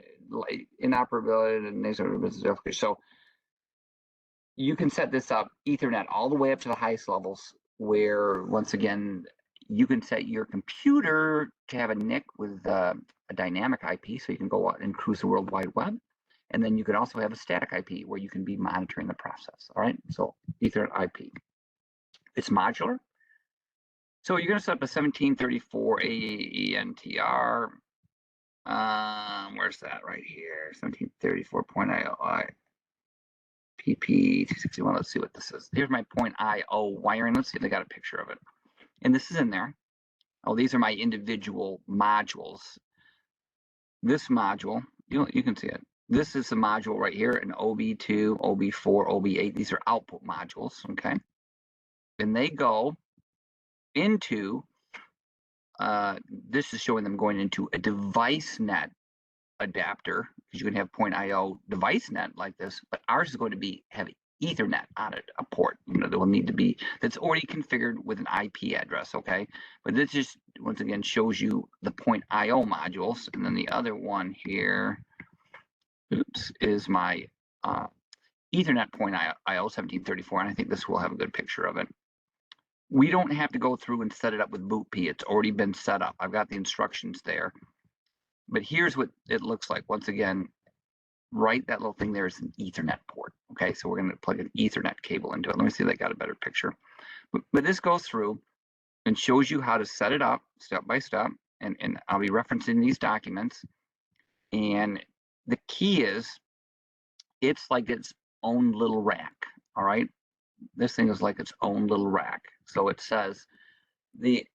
inoperability, and these are business. So you can set this up Ethernet all the way up to the highest levels, where once again you can set your computer to have a NIC with a dynamic IP, so you can go out and cruise the World Wide Web. And then you could also have a static IP where you can be monitoring the process. All right, so Ethernet IP. It's modular. So you're going to set up a 1734 AENTR. Where's that right here? 1734.io PP261. Let's see what this is. Here's my point IO wiring. Let's see if they got a picture of it. And this is in there. Oh, these are my individual modules. This module, you can see it. This is the module right here, an OB2, OB4, OB8. These are output modules, okay? And they go into, this is showing them going into a device net adapter, because you can have point IO device net like this, but ours is going to have Ethernet on it, a port, that will need to be, that's already configured with an IP address, okay? But this just, once again, shows you the point IO modules. And then the other one here, is my Ethernet point IO 1734, and I think this will have a good picture of it. We don't have to go through and set it up with boot P. It's already been set up. I've got the instructions there. But here's what it looks like. Once again, right, that little thing there is an Ethernet port. Okay, so we're going to plug an Ethernet cable into it. Let me see if I got a better picture. But this goes through and shows you how to set it up step by step. And I'll be referencing these documents. And the key is, it's like its own little rack. All right, this thing is like its own little rack. So it says the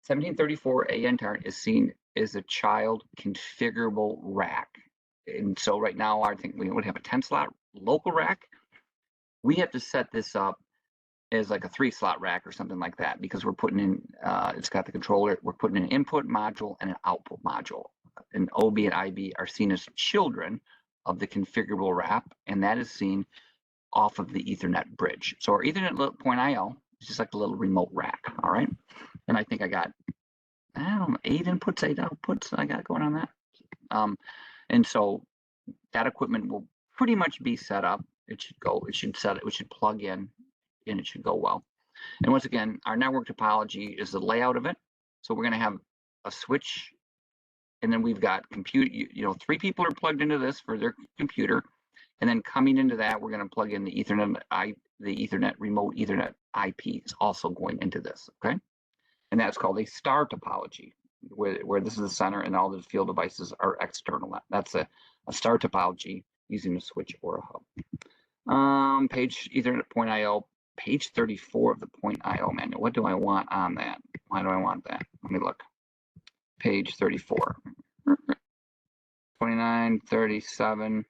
1734A entire is seen as a child configurable rack. And so right now, I think we would have a 10-slot local rack. We have to set this up as like a 3-slot rack or something like that, because we're putting in, it's got the controller, we're putting an input module and an output module. And OB and IB are seen as children of the configurable rack, and that is seen off of the Ethernet bridge. So our Ethernet point IO is just like a little remote rack, all right? And I think I got, I don't know, 8 inputs, 8 outputs I got going on that. And so that equipment will pretty much be set up. It should go, it should plug in, and it should go well. And once again, our network topology is the layout of it. So we're going to have a switch, and then we've got compute, 3 people are plugged into this for their computer. And then coming into that, we're going to plug in the Ethernet, the Ethernet, remote Ethernet IP is also going into this, okay? And that's called a star topology, where this is the center and all the field devices are external. That's a star topology using a switch or a hub. Page Ethernet point IO, page 34 of the point IO manual. What do I want on that? Why do I want that? Let me look. Page 34. 29, 37,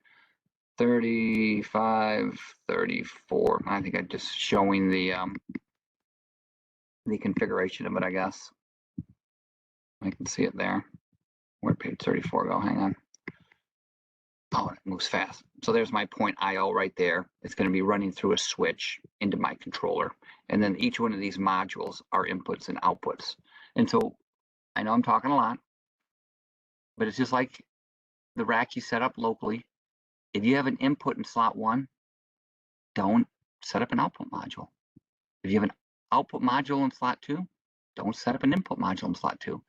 35, 34. I think I'm just showing the configuration of it, I guess. I can see it there. Where'd page 34 go? Hang on. Oh, it moves fast. So there's my point IO right there. It's going to be running through a switch into my controller. And then each one of these modules are inputs and outputs. And so I know I'm talking a lot, but it's just like the rack you set up locally. If you have an input in slot 1, don't set up an output module. If you have an output module in slot 2, don't set up an input module in slot 2.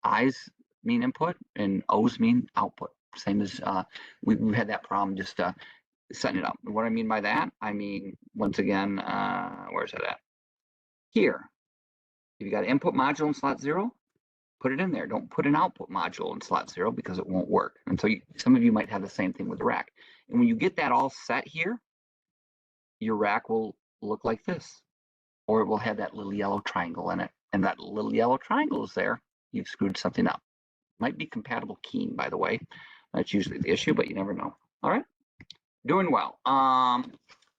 I's mean input and O's mean output. Same as we've had that problem just setting it up. What I mean by that, I mean, once again, where's that at? Here. If you got an input module in slot 0, put it in there. Don't put an output module in slot 0 because it won't work. And so some of you might have the same thing with the rack. And when you get that all set here, your rack will look like this, or it will have that little yellow triangle in it. And that little yellow triangle is there. You've screwed something up. Might be compatible keying, by the way. That's usually the issue, but you never know. All right, doing well.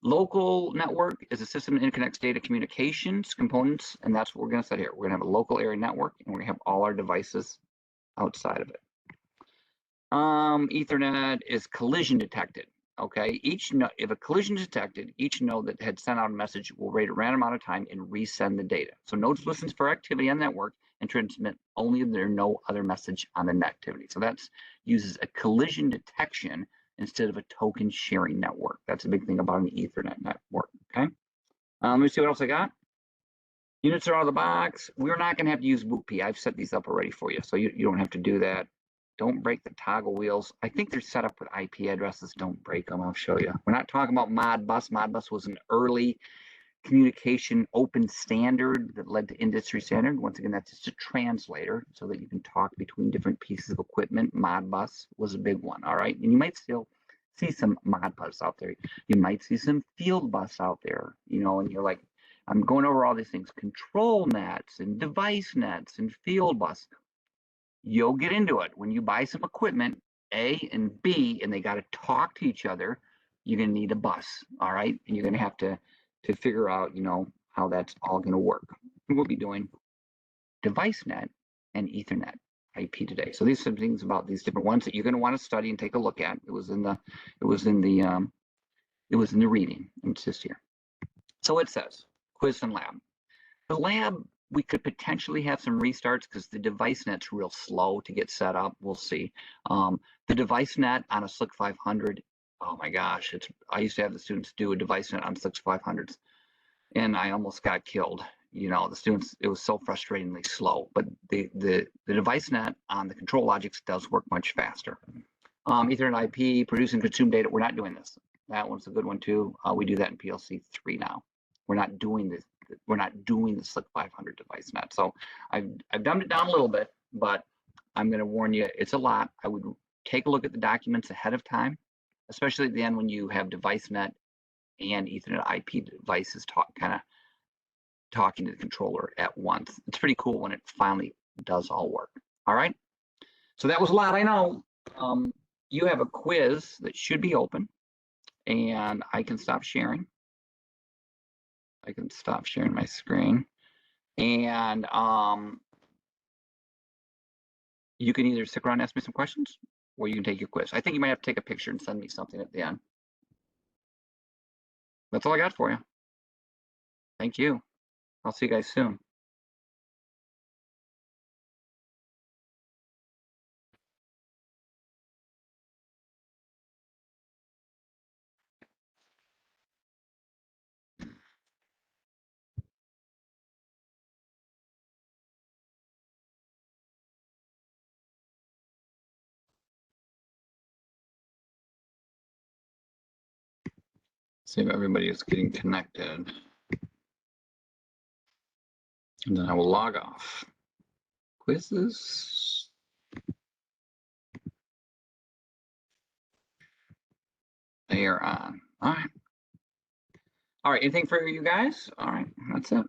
Local network is a system that interconnects data communications components, and that's what we're going to set here. We're going to have a local area network, and we're going to have all our devices outside of it. Ethernet is collision detected. Okay, if a collision is detected, each node that had sent out a message will wait a random amount of time and resend the data. So nodes listens for activity on the network and transmit only if there's no other message on the net activity. So that uses a collision detection instead of a token sharing network. That's a big thing about an Ethernet network, okay? Let me see what else I got. Units are out of the box. We're not gonna have to use boot P. I've set these up already for you, so you don't have to do that. Don't break the toggle wheels. I think they're set up with IP addresses. Don't break them, I'll show you. We're not talking about Modbus. Modbus was an early communication open standard that led to industry standard. Once again, that's just a translator so that you can talk between different pieces of equipment. Modbus was a big one, all right? And you might still see some Modbus out there. You might see some field bus out there, you know, and you're like, I'm going over all these things, control nets and device nets and field bus. You'll get into it. When you buy some equipment, A and B, and they got to talk to each other, you're going to need a bus, all right? And you're going to have to figure out, you know, how that's all going to work. And we'll be doing device net and Ethernet IP today. So these are some things about these different ones that you're going to want to study and take a look at. It was in the reading. It's just here. So it says quiz and lab. The lab, we could potentially have some restarts because the device net's real slow to get set up. We'll see. The device net on a SLC 500, oh my gosh, I used to have the students do a device net on SLC 500s, and I almost got killed. You know, the students, it was so frustratingly slow. But the device net on the control logics does work much faster. Ethernet IP, produce and consume data. We're not doing this. That one's a good one too. We do that in PLC 3 now. We're not doing this. We're not doing the SLC 500 device net. So I've dumbed it down a little bit, but I'm going to warn you, it's a lot. I would take a look at the documents ahead of time, especially at the end when you have device net and Ethernet IP devices kind of talking to the controller at once. It's pretty cool when it finally does all work. All right. So that was a lot, I know. You have a quiz that should be open, and I can stop sharing. I can stop sharing my screen, and you can either stick around and ask me some questions, or you can take your quiz. I think you might have to take a picture and send me something at the end. That's all I got for you. Thank you. I'll see you guys soon. See if everybody is getting connected. And then I will log off. Quizzes. They are on. All right. All right. Anything for you guys? All right. That's it.